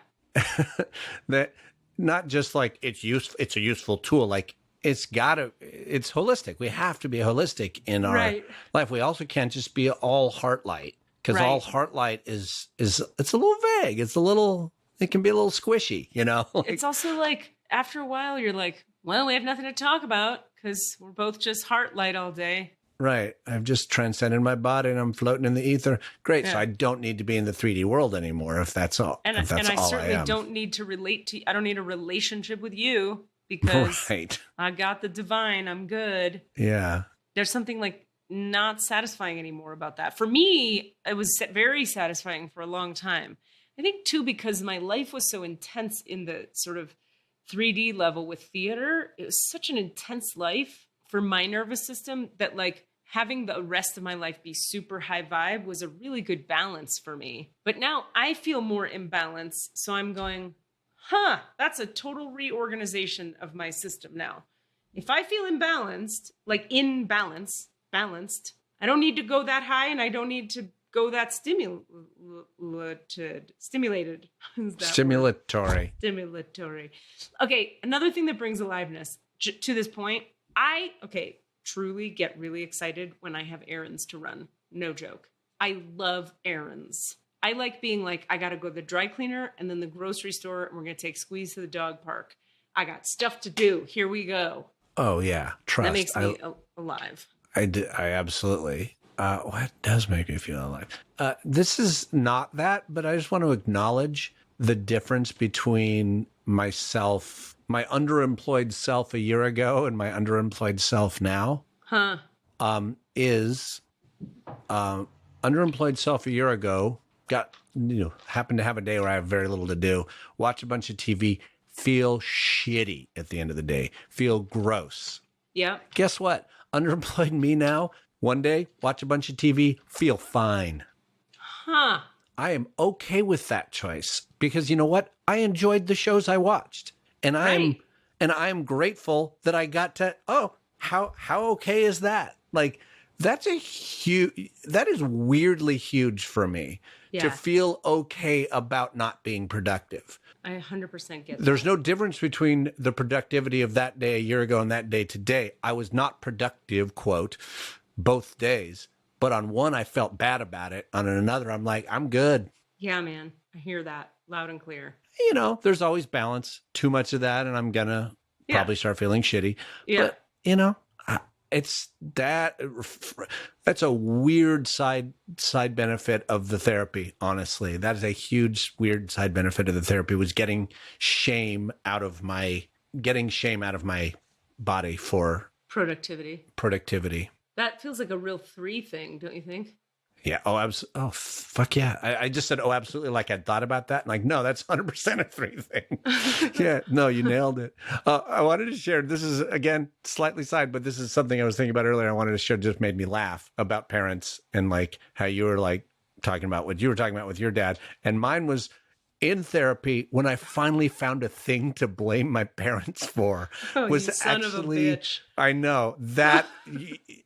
that not just like it's a useful tool. Like, it's holistic. We have to be holistic in our life. We also can't just be all heart light, because all heart light is it's a little vague. It can be a little squishy, you know? It's also like, after a while, you're like, well, we have nothing to talk about because we're both just heart light all day. Right. I've just transcended my body and I'm floating in the ether. Great. Yeah. So I don't need to be in the 3D world anymore if that's all. And I certainly don't need to relate to, I don't need a relationship with you, because I got the divine. I'm good. Yeah. There's something like not satisfying anymore about that. For me, it was very satisfying for a long time. I think too, because my life was so intense in the sort of 3D level with theater. It was such an intense life for my nervous system that like having the rest of my life be super high vibe was a really good balance for me. But now I feel more imbalanced. So I'm going, that's a total reorganization of my system now. If I feel imbalanced, like balanced, I don't need to go that high and I don't need to go that stimulated. Stimulatory. Okay, another thing that brings aliveness to this point, I truly get really excited when I have errands to run. No joke. I love errands. I like being like, I got to go to the dry cleaner and then the grocery store, and we're going to take Squeeze to the dog park. I got stuff to do. Here we go. Oh yeah, trust. That makes me alive. I absolutely. What does make me feel alive? This is not that, but I just want to acknowledge the difference between myself, my underemployed self a year ago, and my underemployed self now. Huh. Underemployed self a year ago happened to have a day where I have very little to do, watch a bunch of TV, feel shitty at the end of the day, feel gross. Yeah. Guess what? Underemployed me now, one day, watch a bunch of TV, feel fine. Huh. I am okay with that choice because you know what? I enjoyed the shows I watched. And I'm grateful that I got to, how okay is that? Like, that is weirdly huge for me to feel okay about not being productive. I 100% get that. There's no difference between the productivity of that day a year ago and that day today. I was not productive, quote, both days. But on one, I felt bad about it. On another, I'm like, I'm good. Yeah, man. I hear that loud and clear. There's always balance. Too much of that, and I'm going to probably start feeling shitty. Yeah. But, it's that's a weird side benefit of the therapy, honestly. That is a huge weird side benefit of the therapy, was getting shame out of my body for productivity. That feels like a real 3 thing, don't you think? Yeah. Oh, fuck yeah. I just said, absolutely. Like I'd thought about that. And like, no, that's 100% a 3 thing. Yeah. No, you nailed it. I wanted to share, this is again, slightly side, but this is something I was thinking about earlier. I wanted to share, just made me laugh about parents and like how you were like talking about what you were talking about with your dad. And mine was in therapy when I finally found a thing to blame my parents for. Was you son actually, of a bitch. I know that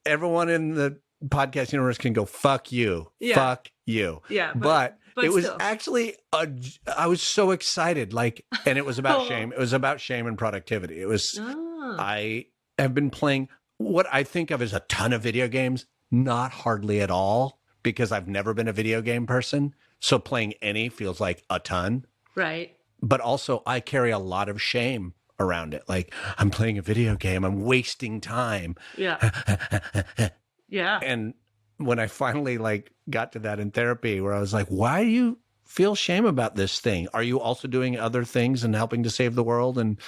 everyone in the podcast universe can go, fuck you. Yeah. Fuck you. Yeah. But it was still. actually, I was so excited. Like, and it was about shame. It was about shame and productivity. It was, I have been playing what I think of as a ton of video games, not hardly at all, because I've never been a video game person. So playing any feels like a ton. Right. But also I carry a lot of shame around it. Like, I'm playing a video game. I'm wasting time. Yeah. Yeah. And when I finally like got to that in therapy, where I was like, why do you feel shame about this thing? Are you also doing other things and helping to save the world and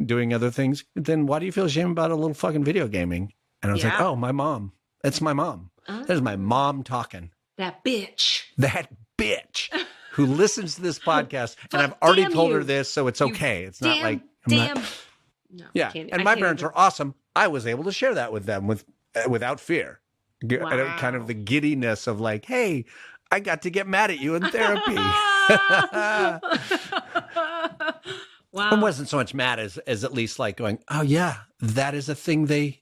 doing other things? Then why do you feel shame about a little fucking video gaming? And I was like, oh, my mom. It's my mom. There's my mom talking. That bitch who listens to this podcast. And I've already told her this, so it's okay. It's not like, No, yeah. And my parents are awesome. I was able to share that with them without fear. Wow. Kind of the giddiness of like, hey, I got to get mad at you in therapy. Wow. I wasn't so much mad as at least like going, oh yeah, that is a thing they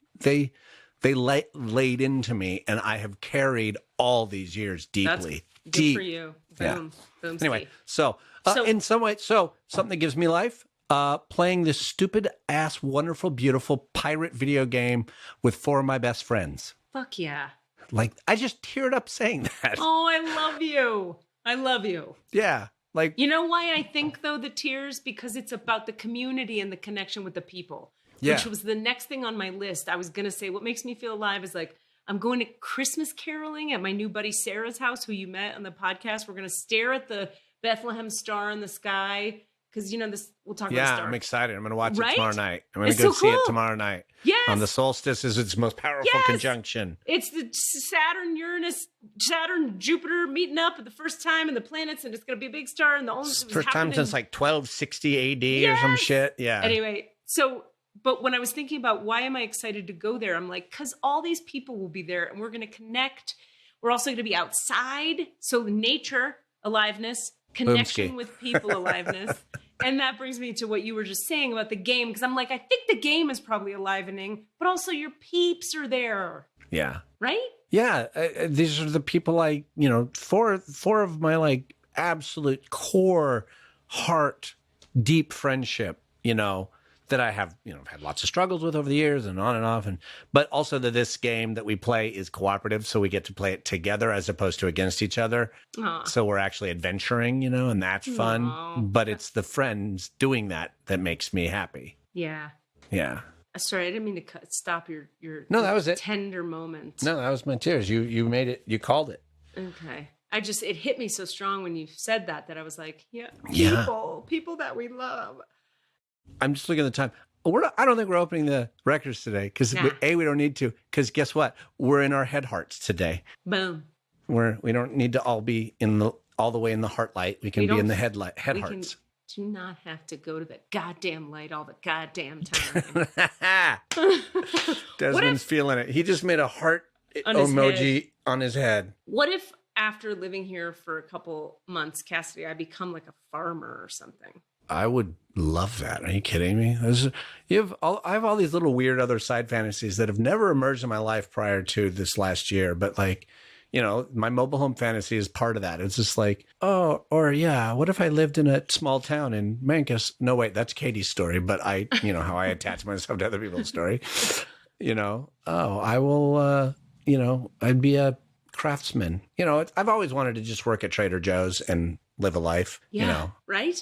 laid into me, and I have carried all these years deeply. That's good for you. Boom. Yeah. Boom. Anyway, so in some way, something that gives me life. Playing this stupid ass, wonderful, beautiful pirate video game with 4 of my best friends. Fuck yeah. Like, I just teared up saying that. Oh, I love you. I love you. Yeah. Like, you know why I think, though, the tears? Because it's about the community and the connection with the people, yeah. Which was the next thing on my list. I was going to say, what makes me feel alive is like, I'm going to Christmas caroling at my new buddy Sarah's house, who you met on the podcast. We're going to stare at the Bethlehem star in the sky. Because, this, we'll talk about stars. Yeah, I'm excited. I'm going to watch it tomorrow night. I'm going to go see it tomorrow night. Yes. On the solstice is its most powerful conjunction. It's the Saturn, Jupiter meeting up at the first time, and the planets, and it's going to be a big star. And the only first time since like 1260 AD or some shit. Yeah. Anyway, but when I was thinking about why am I excited to go there, I'm like, because all these people will be there, and we're going to connect. We're also going to be outside. So nature, aliveness, connection with people, aliveness. And that brings me to what you were just saying about the game. Because I'm like, I think the game is probably alivening, but also your peeps are there. Yeah. Right? Yeah. These are the people four of my like absolute core heart, deep friendship, that I have, had lots of struggles with over the years and on and off. But also that this game that we play is cooperative. So we get to play it together as opposed to against each other. Aw. So we're actually adventuring, and that's fun. Aw. But it's the friends doing that makes me happy. Yeah. Yeah. Sorry, I didn't mean to stop your No, that was it. tender moment. No, that was my tears. You made it. You called it. Okay. It hit me so strong when you said that I was like, yeah. People that we love. I'm just looking at the time. I don't think we're opening the records today because Nah. we don't need to. Because guess what? We're in our head hearts today. Boom. We don't need to all be all the way in the heart light. We can be in the head hearts. Do not have to go to the goddamn light all the goddamn time. Desmond's feeling it. He just made a heart On his emoji on his head. What if after living here for a couple months, Cassidy, I become like a farmer or something? I would love that. Are you kidding me? I have all these little weird other side fantasies that have never emerged in my life prior to this last year. But my mobile home fantasy is part of that. It's just like, what if I lived in a small town in Mancus? No, wait, that's Katie's story. But how I attach myself to other people's story. I will, I'd be a craftsman. I've always wanted to just work at Trader Joe's and live a life. Yeah. Right?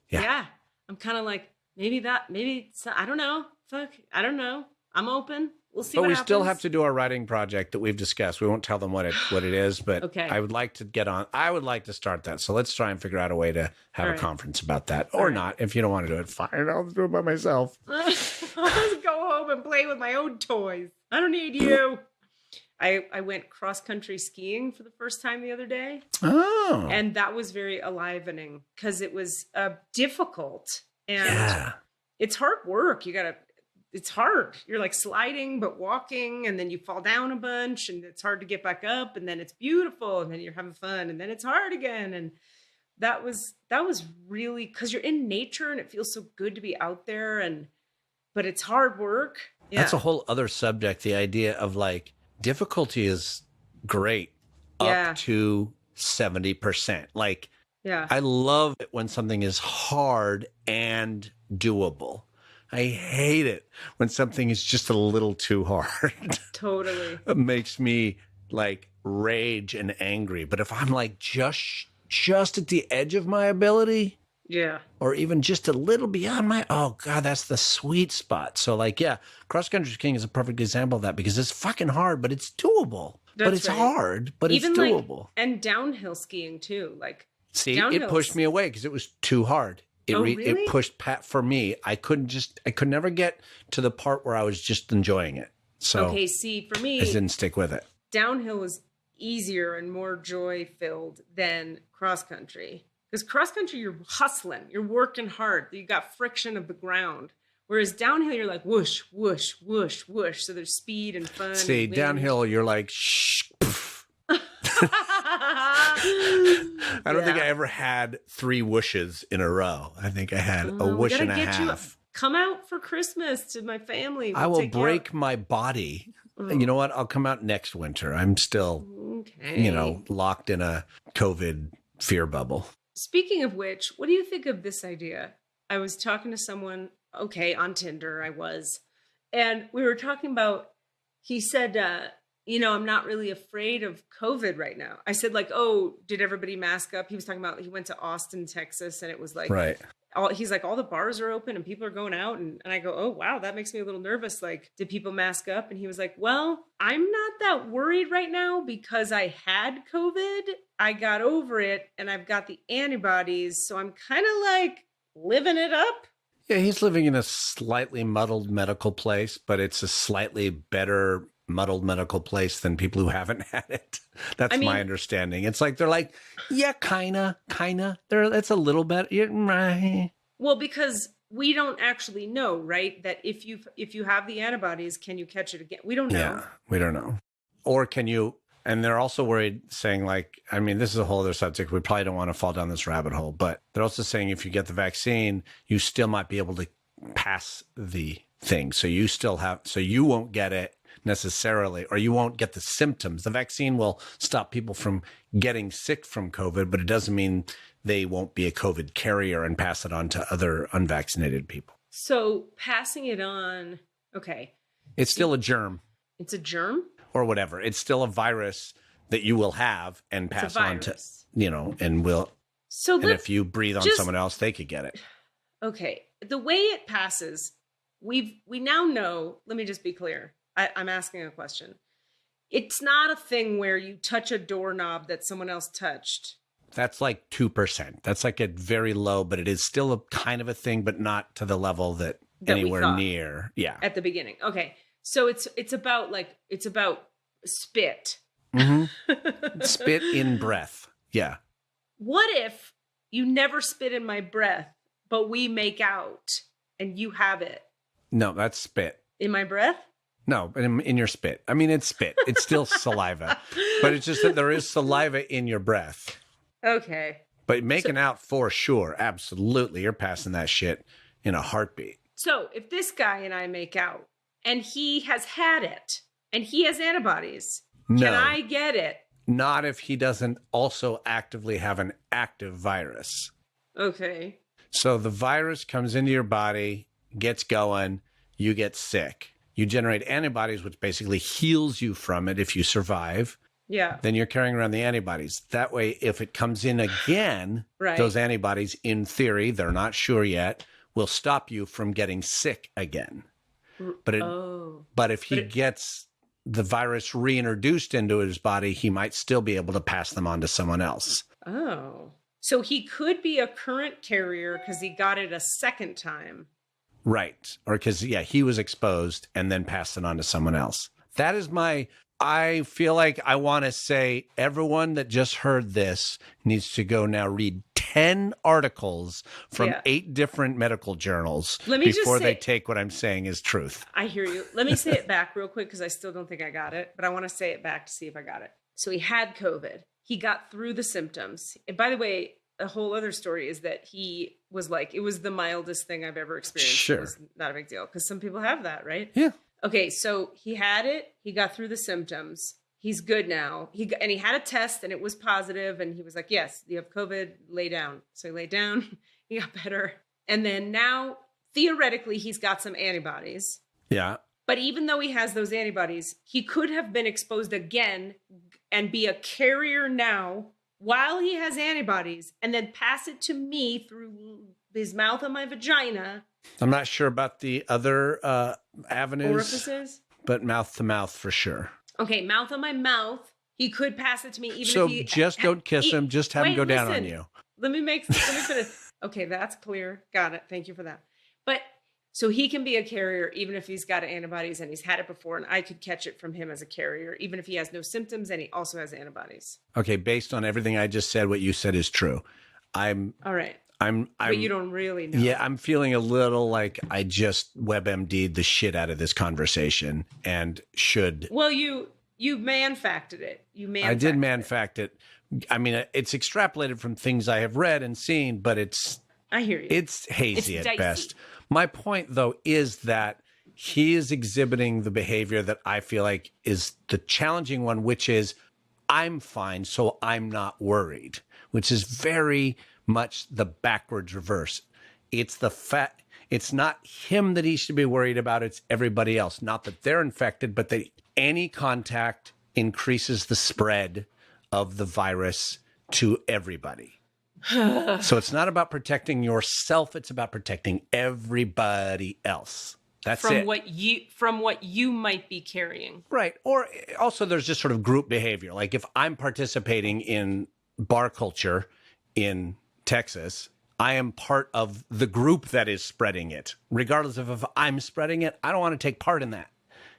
Yeah. I'm kind of like, I don't know. Fuck. I don't know. I'm open. We'll see but what we happens. still have to do our writing project that we've discussed. We won't tell them what it is, but Okay. I would like to get on. I would like to start that. So let's try and figure out a way to have All a right. conference about that, or not. If you don't want to do it, fine. I'll do it by myself. I'll just go home and play with my own toys. I don't need you. I went cross-country skiing for the first time the other day. Oh, And that was very enlivening because it was difficult. And yeah. it's hard work. It's hard. You're like sliding, but walking, and then you fall down a bunch, and it's hard to get back up, and then it's beautiful, and then you're having fun, and then it's hard again. And that was really, because you're in nature and it feels so good to be out there, but it's hard work. Yeah. That's a whole other subject. The idea of difficulty is great Yeah. up to 70%. Yeah. I love it when something is hard and doable. I hate it when something is just a little too hard. Totally. It makes me rage and angry. But if I'm just at the edge of my ability, Yeah. or even just a little beyond oh God, that's the sweet spot. So cross-country skiing is a perfect example of that because it's fucking hard, but it's doable. But That's it's right. hard, but Even it's doable. and downhill skiing too. See, downhill's- it pushed me away because it was too hard. Really? It pushed for me. I could never get to the part where I was just enjoying it. So Okay, see, for me, I didn't stick with it. downhill was easier and more joy-filled than cross-country. Because cross-country, you're hustling. You're working hard. You got friction of the ground. Whereas downhill, you're like whoosh, whoosh, whoosh, whoosh. So there's speed and fun. See, and wind. downhill, you're like, shh. Poof. I don't think I ever had 3 whooshes in a row. I think I had a whoosh and a half. Come out for Christmas to my family. I We'll will take you break my body. Oh. You know what? I'll come out next winter. I'm still, out. Okay. locked in a COVID fear bubble. Speaking of which, what do you think of this idea? I was talking to someone, on Tinder I was, and we were talking about, he said, I'm not really afraid of COVID right now. I said did everybody mask up? He was talking about, he went to Austin, Texas, and it was Right. he's like, all the bars are open and people are going out. And I go, oh, wow, that makes me a little nervous. Did people mask up? And he was like, well, I'm not that worried right now because I had COVID. I got over it and I've got the antibodies. So I'm kind of living it up. Yeah, he's living in a slightly muddled medical place, but it's a slightly better muddled medical place than people who haven't had it. That's my understanding. It's they're like, yeah, kinda. It's a little better. Yeah, well, because we don't actually know, right? That if you have the antibodies, can you catch it again? We don't know. Yeah, we don't know. Or can you? And they're also worried, saying this is a whole other subject. We probably don't want to fall down this rabbit hole, but they're also saying if you get the vaccine, you still might be able to pass the thing. So you won't get it necessarily, or you won't get the symptoms. The vaccine will stop people from getting sick from COVID, but it doesn't mean they won't be a COVID carrier and pass it on to other unvaccinated people. So passing it on, okay. It's still a germ It's a germ? or whatever. It's still a virus that you will have and pass on to, and will. So and if you breathe on someone else, they could get it. Okay. The way it passes, we now know, let me just be clear. I'm asking a question. It's not a thing where you touch a doorknob that someone else touched. That's like 2%. That's like a very low, but it is still a kind of a thing, but not to the level that anywhere near. Yeah. At the beginning. Okay. So it's about spit. Mm-hmm. Spit in breath. Yeah. What if you never spit in my breath, but we make out and you have it? No, that's spit. In my breath? No, in your spit. I mean, it's spit. It's still saliva, but it's just that there is saliva in your breath. Okay. But making out for sure, absolutely. You're passing that shit in a heartbeat. So if this guy and I make out and he has had it and he has antibodies, can I get it? Not if he doesn't also actively have an active virus. Okay. So the virus comes into your body, gets going, you get sick. You generate antibodies, which basically heals you from it if you survive. Yeah. Then you're carrying around the antibodies. That way, if it comes in again, those antibodies, in theory, they're not sure yet, will stop you from getting sick again. But if he gets the virus reintroduced into his body, he might still be able to pass them on to someone else. Oh. So he could be a current carrier because he got it a second time. Right. Or because, he was exposed and then passed it on to someone else. That is I feel like I want to say everyone that just heard this needs to go now read 10 articles from 8 different medical journals before they take what I'm saying as truth. I hear you. Let me say it back real quick because I still don't think I got it, but I want to say it back to see if I got it. So he had COVID. He got through the symptoms. And by the way, a whole other story is that he was like, it was the mildest thing I've ever experienced. Sure. It was not a big deal because some people have that, right? Yeah. Okay, so he had it. He got through the symptoms. He's good now. He had a test and it was positive. And he was like, yes, you have COVID, lay down. So he laid down. He got better. And then now, theoretically, he's got some antibodies. Yeah. But even though he has those antibodies, he could have been exposed again and be a carrier now while he has antibodies and then pass it to me through his mouth and my vagina. I'm not sure about the other avenues. Orifices? But mouth to mouth for sure. Okay, mouth on my mouth. He could pass it to me even so if he... So just don't kiss him. Just have him go down on you. Let me finish. Okay, that's clear. Got it. Thank you for that. But so he can be a carrier even if he's got antibodies and he's had it before, and I could catch it from him as a carrier, even if he has no symptoms and he also has antibodies. Okay, based on everything I just said, what you said is true. All right. But you don't really know. Yeah, I'm feeling a little like I just WebMD'd the shit out of this conversation and should. Well, you man-facted it. I did man-fact it. I mean, it's extrapolated from things I have read and seen, but I hear you. It's hazy at best. My point, though, is that he is exhibiting the behavior that I feel like is the challenging one, which is I'm fine, so I'm not worried, which is very much the backwards reverse. It's it's not him that he should be worried about. It's everybody else. Not that they're infected, but that any contact increases the spread of the virus to everybody. So it's not about protecting yourself. It's about protecting everybody else. That's from it. From what you might be carrying. Right. Or also there's just sort of group behavior. Like if I'm participating in bar culture in Texas, I am part of the group that is spreading it. Regardless of if I'm spreading it, I don't want to take part in that.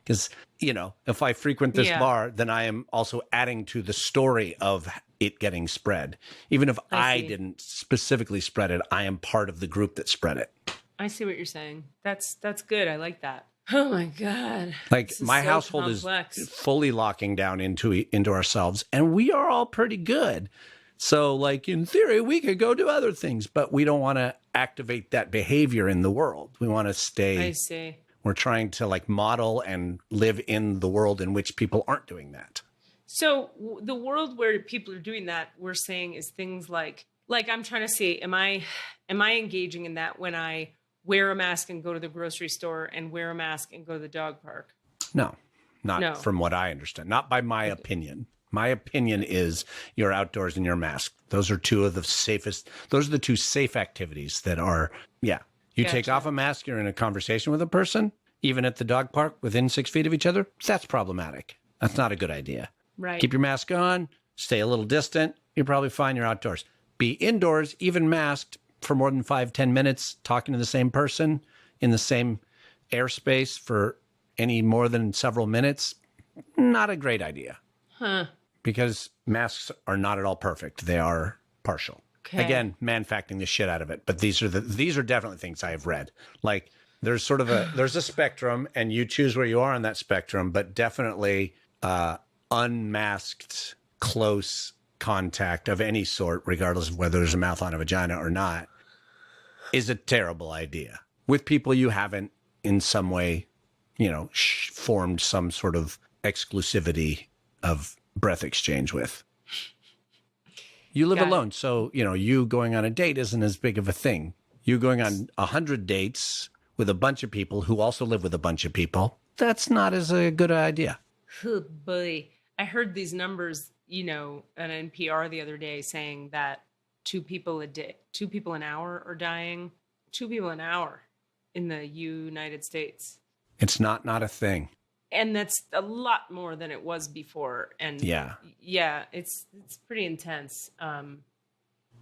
Because, if I frequent this bar, then I am also adding to the story of it getting spread. Even if I didn't specifically spread it, I am part of the group that spread it. I see what you're saying. That's good. I like that. Oh my God. Like my household is fully locking down into ourselves, and we are all pretty good. So like in theory, we could go do other things, but we don't want to activate that behavior in the world. We want to stay. I see. We're trying to like model and live in the world in which people aren't doing that. So the world where people are doing that, we're saying is things like I'm trying to see, am I engaging in that when I wear a mask and go to the grocery store and wear a mask and go to the dog park. No, not No. from what I understand. Not by my opinion. My opinion is you're outdoors in your mask. Those are the two safe activities that are, You Gotcha. take off a mask, you're in a conversation with a person, even at the dog park within 6 feet of each other. That's problematic. That's not a good idea. Right. Keep your mask on, stay a little distant. You're probably fine. You're outdoors. Be indoors, even masked, for more than 5-10 minutes, talking to the same person in the same airspace for any more than several minutes. Not a great idea. Huh. Because masks are not at all perfect. They are partial. Okay. Again, man-facting the shit out of it. But these are definitely things I have read. Like there's sort of there's a spectrum, and you choose where you are on that spectrum. But definitely unmasked close contact of any sort, regardless of whether there's a mouth on a vagina or not, is a terrible idea. With people you haven't in some way, formed some sort of exclusivity of breath exchange with. You live alone, so, you going on a date isn't as big of a thing. You going on 100 dates with a bunch of people who also live with a bunch of people, that's not as a good idea. Oh, boy. I heard these numbers, on NPR the other day saying that 2 people an hour are dying. 2 people an hour in the United States. It's not a thing. And that's a lot more than it was before. And it's pretty intense.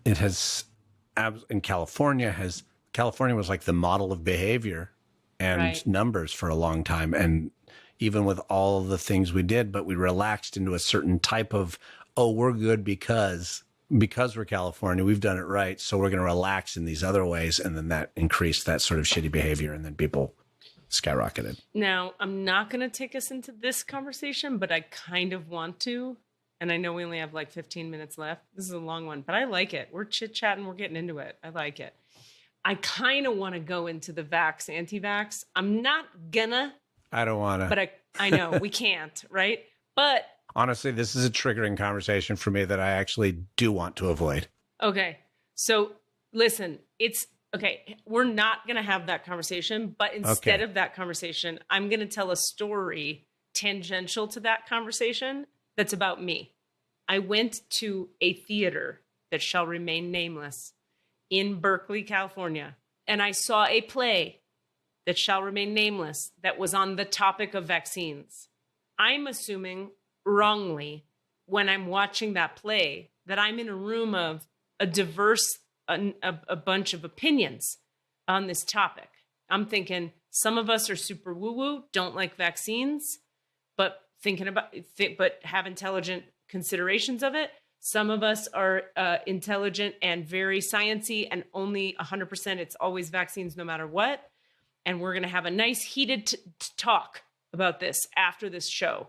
It has, in California was like the model of behavior and numbers for a long time. And even with all the things we did, but we relaxed into a certain type of, we're good because we're California, we've done it right. So we're going to relax in these other ways. And then that increased that sort of shitty behavior. And then people skyrocketed. Now, I'm not going to take us into this conversation, but I kind of want to. And I know we only have like 15 minutes left. This is a long one, but I like it. We're chit-chatting. We're getting into it. I like it. I kind of want to go into the vax, anti-vax. I'm not gonna. I don't want to. But I know we can't, right? But honestly, this is a triggering conversation for me that I actually do want to avoid. Okay. So listen, okay, we're not going to have that conversation, but instead of that conversation, I'm going to tell a story tangential to that conversation that's about me. I went to a theater that shall remain nameless in Berkeley, California, and I saw a play that shall remain nameless that was on the topic of vaccines. I'm assuming wrongly when I'm watching that play that I'm in a room of a bunch of opinions on this topic. I'm thinking some of us are super woo-woo, don't like vaccines, but but have intelligent considerations of it. Some of us are intelligent and very sciencey, and only 100% it's always vaccines no matter what. And we're going to have a nice heated talk about this after this show.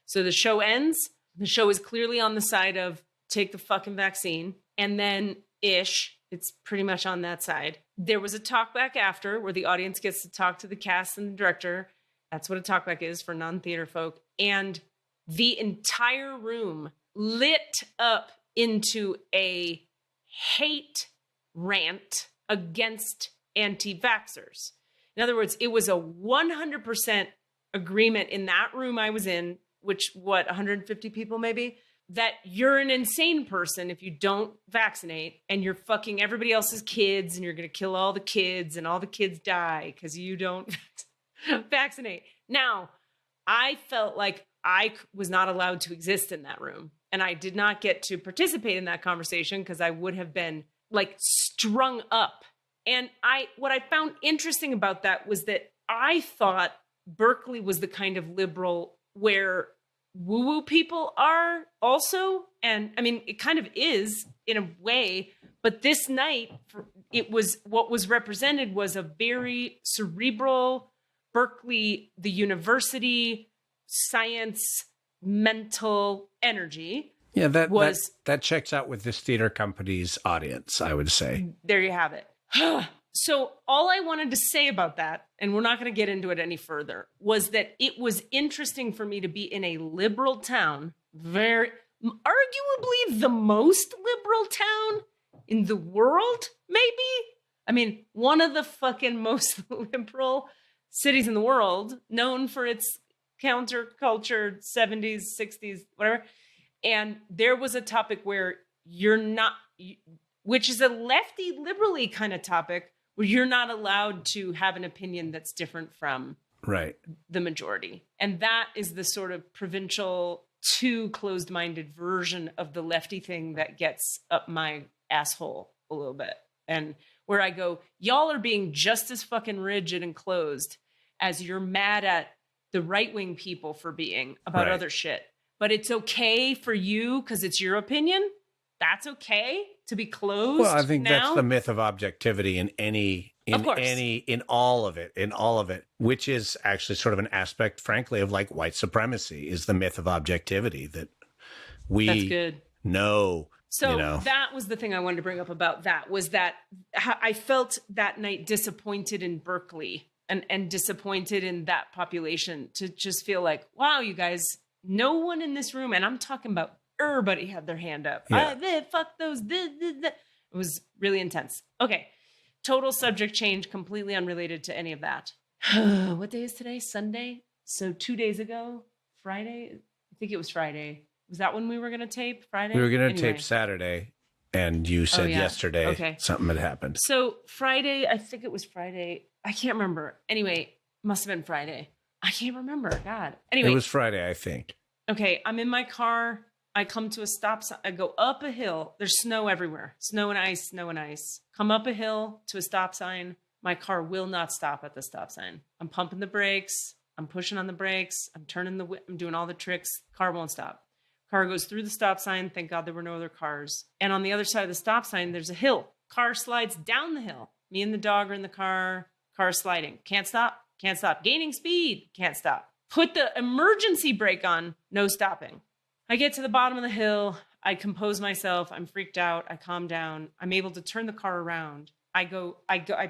So the show ends. The show is clearly on the side of take the fucking vaccine. And then it's pretty much on that side. There was a talkback after where the audience gets to talk to the cast and the director. That's what a talkback is for non-theater folk. And the entire room lit up into a hate rant against anti-vaxxers. In other words, it was a 100% agreement in that room I was in, which 150 people maybe, that you're an insane person if you don't vaccinate and you're fucking everybody else's kids and you're going to kill all the kids and all the kids die because you don't vaccinate. Now, I felt like I was not allowed to exist in that room, and I did not get to participate in that conversation because I would have been like strung up. And what I found interesting about that was that I thought Berkeley was the kind of liberal where woo-woo people are also. And I mean, it kind of is in a way, but this night what was represented was a very cerebral Berkeley, the university, science, mental energy. Yeah, that checks out with this theater company's audience, I would say. There you have it. So all I wanted to say about that, and we're not going to get into it any further, was that it was interesting for me to be in a liberal town, arguably the most liberal town in the world, maybe, I mean, one of the fucking most liberal cities in the world, known for its counterculture, 70s, 60s, whatever. And there was a topic where you're not, which is a lefty, liberally kind of topic, where you're not allowed to have an opinion that's different from the majority. And that is the sort of provincial, too closed-minded version of the lefty thing that gets up my asshole a little bit. And where I go, y'all are being just as fucking rigid and closed as you're mad at the right-wing people for being about other shit. But it's okay for you because it's your opinion. That's okay to be closed. Well, I think now? that's the myth of objectivity in all of it, which is actually sort of an aspect, frankly, of like white supremacy is the myth of objectivity that we know. So that was the thing I wanted to bring up about that, was that I felt that night disappointed in Berkeley and disappointed in that population, to just feel like, wow, you guys, no one in this room, and I'm talking about everybody had their hand up. Fuck those. It was really intense. Okay. Total subject change, completely unrelated to any of that. What day is today? Sunday? So 2 days ago, Friday? I think it was Friday. Was that when we were going to tape? Friday? We were going to tape Saturday, and you said yesterday something had happened. So Friday, I think it was Friday. I can't remember. Anyway, must have been Friday. I can't remember. God. Anyway. It was Friday, I think. Okay, I'm in my car. I come to a stop sign. I go up a hill. There's snow everywhere. Snow and ice, snow and ice. Come up a hill to a stop sign. My car will not stop at the stop sign. I'm pumping the brakes. I'm pushing on the brakes. I'm turning the whip. I'm doing all the tricks. Car won't stop. Car goes through the stop sign. Thank God there were no other cars. And on the other side of the stop sign, there's a hill. Car slides down the hill. Me and the dog are in the car. Car sliding. Can't stop. Can't stop. Gaining speed. Can't stop. Put the emergency brake on. No stopping. I get to the bottom of the hill. I compose myself. I'm freaked out. I calm down. I'm able to turn the car around. I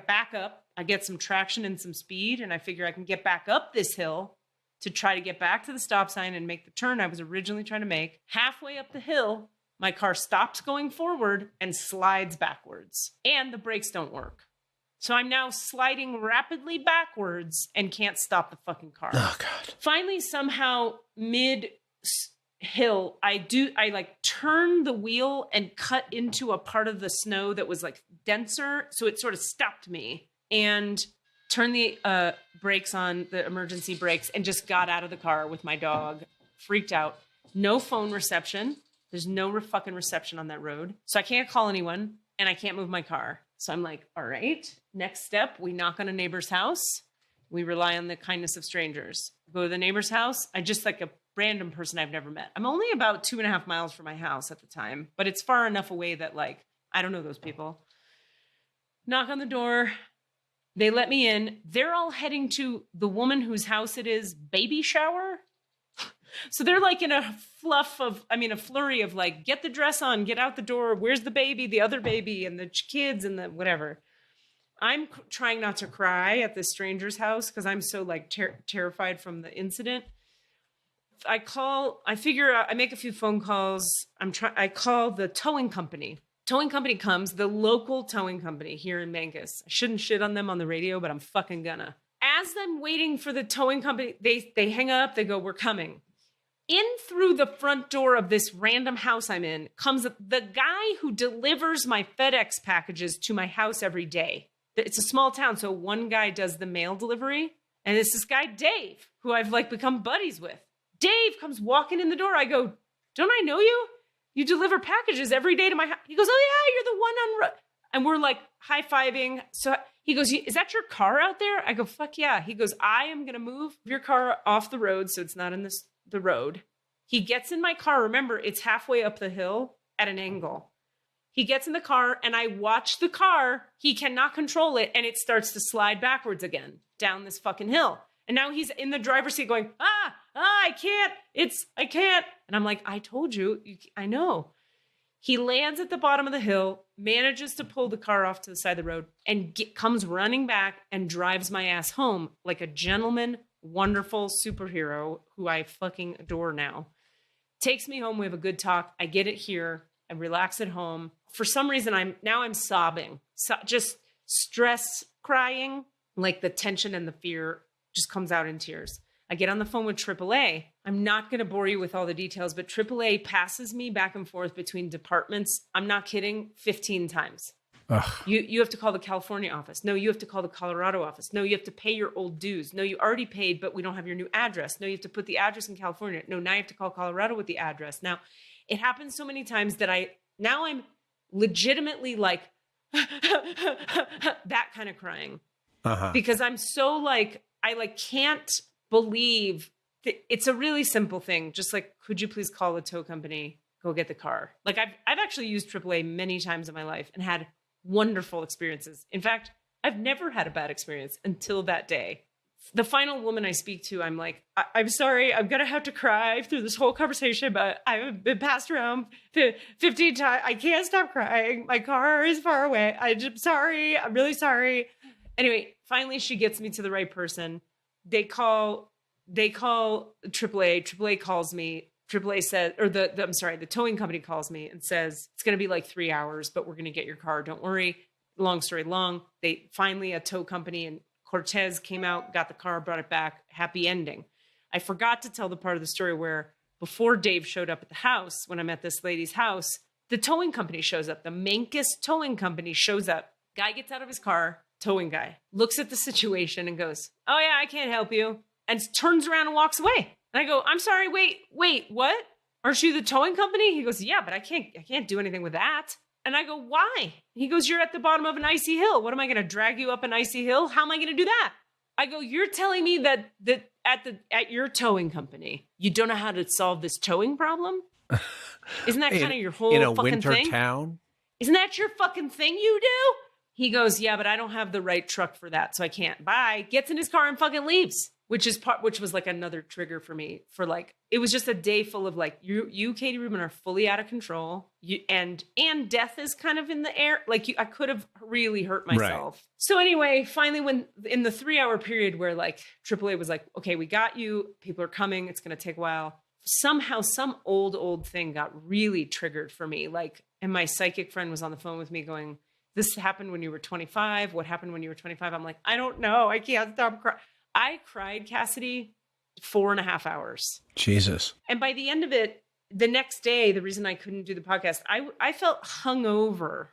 back up. I get some traction and some speed, and I figure I can get back up this hill to try to get back to the stop sign and make the turn I was originally trying to make. Halfway up the hill, my car stops going forward and slides backwards, and the brakes don't work. So I'm now sliding rapidly backwards and can't stop the fucking car. Oh, God. Finally, somehow, mid-hill, I like turn the wheel and cut into a part of the snow that was like denser. So it sort of stopped me, and turned the brakes on, the emergency brakes, and just got out of the car with my dog, freaked out. No phone reception. There's no fucking reception on that road. So I can't call anyone, and I can't move my car. So I'm like, all right, next step, we knock on a neighbor's house. We rely on the kindness of strangers. Go to the neighbor's house. I just like a random person I've never met. I'm only about 2.5 miles from my house at the time, but it's far enough away that like, I don't know those people. Knock on the door. They let me in. They're all heading to the woman whose house it is baby shower. So they're like in a flurry of like, get the dress on, get out the door. Where's the baby, the other baby, and the kids and the whatever. I'm trying not to cry at this stranger's house because I'm so like terrified from the incident. I make a few phone calls. I call the towing company. Towing company comes, the local towing company here in Mangus. I shouldn't shit on them on the radio, but I'm fucking gonna. As I'm waiting for the towing company, they hang up, they go, we're coming. In through the front door of this random house I'm in comes the guy who delivers my FedEx packages to my house every day. It's a small town, so one guy does the mail delivery, and it's this guy, Dave, who I've like become buddies with. Dave comes walking in the door. I go, don't I know you? You deliver packages every day to my house. He goes, oh yeah, you're the one on and we're like high-fiving. So he goes, is that your car out there? I go, fuck yeah. He goes, I am going to move your car off the road so it's not in the road. He gets in my car. Remember, it's halfway up the hill at an angle. He gets in the car and I watch the car. He cannot control it and it starts to slide backwards again down this fucking hill. And now he's in the driver's seat going, I can't. And I'm like, I told you, I know. He lands at the bottom of the hill, manages to pull the car off to the side of the road, and comes running back and drives my ass home like a gentleman, wonderful superhero who I fucking adore now. Takes me home. We have a good talk. I get it here. I relax at home. For some reason, I'm sobbing. So just stress crying, like the tension and the fear just comes out in tears. I get on the phone with AAA. I'm not going to bore you with all the details, but AAA passes me back and forth between departments. I'm not kidding, 15 times. Ugh. You have to call the California office. No, you have to call the Colorado office. No, you have to pay your old dues. No, you already paid, but we don't have your new address. No, you have to put the address in California. No, now you have to call Colorado with the address. Now, it happens so many times that I'm legitimately like that kind of crying. Because I'm so like, I like can't believe it's a really simple thing. Just like, could you please call a tow company, go get the car? Like I've actually used AAA many times in my life and had wonderful experiences. In fact, I've never had a bad experience until that day. The final woman I speak to, I'm like, I'm sorry, I'm going to have to cry through this whole conversation, but I've been passed around 15 times. I can't stop crying. My car is far away. I'm sorry. I'm really sorry. Anyway, finally she gets me to the right person. They call AAA. AAA calls me. AAA says, or the towing company calls me and says, it's going to be like 3 hours, but we're going to get your car. Don't worry. Long story long. A tow company in Cortez came out, got the car, brought it back. Happy ending. I forgot to tell the part of the story where before Dave showed up at the house, when I'm at this lady's house, the towing company shows up. The Mankis towing company shows up. Guy gets out of his car, towing guy, looks at the situation and goes, oh yeah, I can't help you. And turns around and walks away. And I go, I'm sorry, wait, what? Aren't you the towing company? He goes, yeah, but I can't do anything with that. And I go, why? He goes, you're at the bottom of an icy hill. What am I going to drag you up an icy hill? How am I going to do that? I go, you're telling me that at your towing company, you don't know how to solve this towing problem? Isn't that kind of your whole fucking thing? In a winter town? Isn't that your fucking thing you do? He goes, yeah, but I don't have the right truck for that, so I can't. Bye. Gets in his car and fucking leaves. Which was like another trigger for me for like, it was just a day full of like, you, Katie Rubin, are fully out of control. And death is kind of in the air. Like I could have really hurt myself. Right. So anyway, finally, when in the 3 hour period where like AAA was like, okay, we got you, people are coming, it's going to take a while. Somehow some old thing got really triggered for me. Like, and my psychic friend was on the phone with me going, this happened when you were 25. What happened when you were 25? I'm like, I don't know. I can't stop crying. I cried, Cassidy, 4.5 hours. Jesus. And by the end of it, the next day, the reason I couldn't do the podcast, I felt hungover,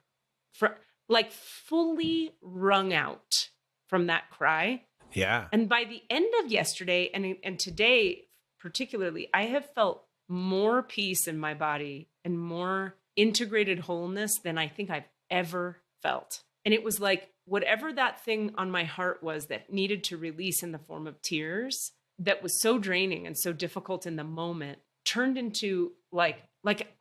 like fully wrung out from that cry. Yeah. And by the end of yesterday and today particularly, I have felt more peace in my body and more integrated wholeness than I think I've ever felt. And it was like, whatever that thing on my heart was that needed to release in the form of tears, that was so draining and so difficult in the moment, turned into like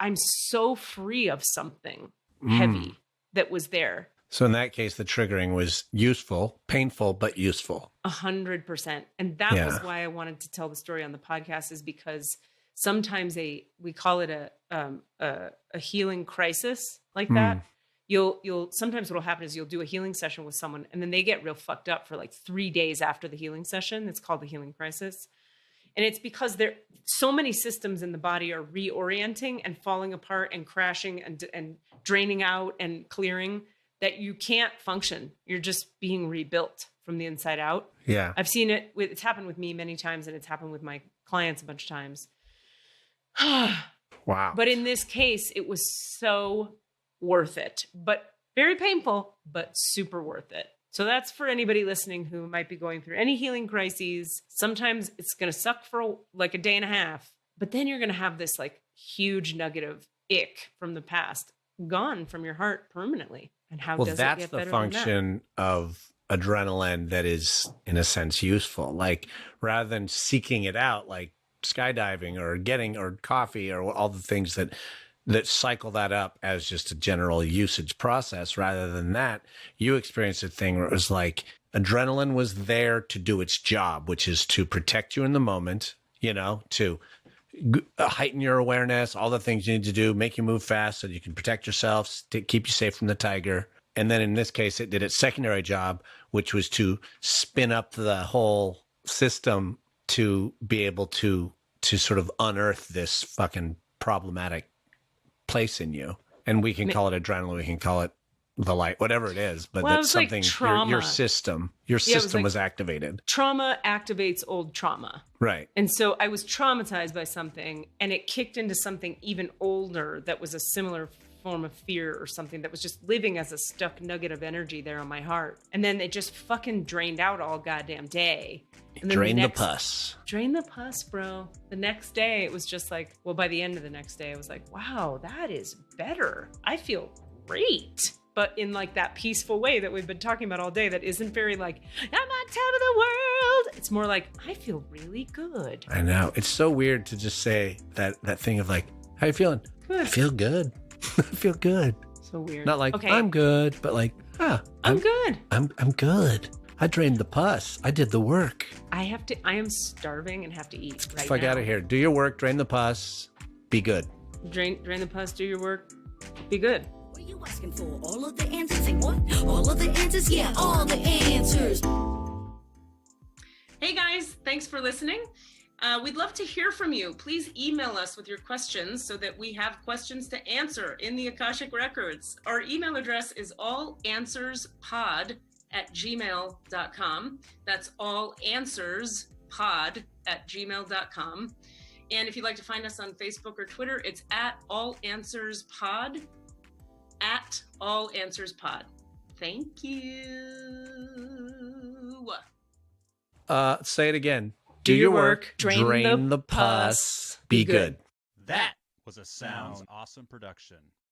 I'm so free of something heavy that was there. So in that case, the triggering was useful, painful, but useful. 100%. And that was why I wanted to tell the story on the podcast, is because sometimes we call it a healing crisis like that. You'll sometimes what'll happen is you'll do a healing session with someone and then they get real fucked up for like 3 days after the healing session. It's called the healing crisis. And it's because so many systems in the body are reorienting and falling apart and crashing and draining out and clearing that you can't function. You're just being rebuilt from the inside out. Yeah. I've seen it's happened with me many times and it's happened with my clients a bunch of times. Wow. But in this case, it was so worth it, but very painful, but super worth it. So that's for anybody listening who might be going through any healing crises. Sometimes it's going to suck for like a day and a half, but then you're going to have this like huge nugget of ick from the past gone from your heart permanently. And how does it get better than that? Well, that's the function of adrenaline that is, in a sense, useful. Like rather than seeking it out, like skydiving or coffee or all the things that cycle that up as just a general usage process. Rather than that, you experienced a thing where it was like adrenaline was there to do its job, which is to protect you in the moment, to heighten your awareness, all the things you need to do, make you move fast so you can protect yourself, to keep you safe from the tiger. And then in this case, it did its secondary job, which was to spin up the whole system to be able to sort of unearth this fucking problematic place in you. And we can call it adrenaline, we can call it the light, whatever it is, but Well, it that's was like something trauma. your system was like- activated. Trauma activates old trauma. Right. And so I was traumatized by something, and it kicked into something even older that was a similar form of fear or something that was just living as a stuck nugget of energy there on my heart. And then it just fucking drained out all goddamn day. And then Drain the pus. Drain the pus, bro. The next day, it was just like, well, by the end of the next day, I was like, wow, that is better. I feel great. But in like that peaceful way that we've been talking about all day, that isn't very like, I'm on top of the world. It's more like, I feel really good. I know. It's so weird to just say that thing of like, how you feeling? Good. I feel good. I feel good. So weird. Not like, okay, I'm good, but like, I'm good. I'm good. I drained the pus. I did the work. I am starving and have to eat right Fuck now. out of here. Do your work, drain the pus, be good. Drain the pus, do your work, be good. What are you asking for? All of the answers? Say what? All of the answers? Yeah, all the answers. Hey guys, thanks for listening. We'd love to hear from you. Please email us with your questions so that we have questions to answer in the Akashic Records. Our email address is allanswerspod@gmail.com. That's allanswerspod@gmail.com. And if you'd like to find us on Facebook or Twitter, it's @allanswerspod, @allanswerspod. Thank you. Say it again. Do your work, drain the the pus, be good. That was a Sounds Awesome production.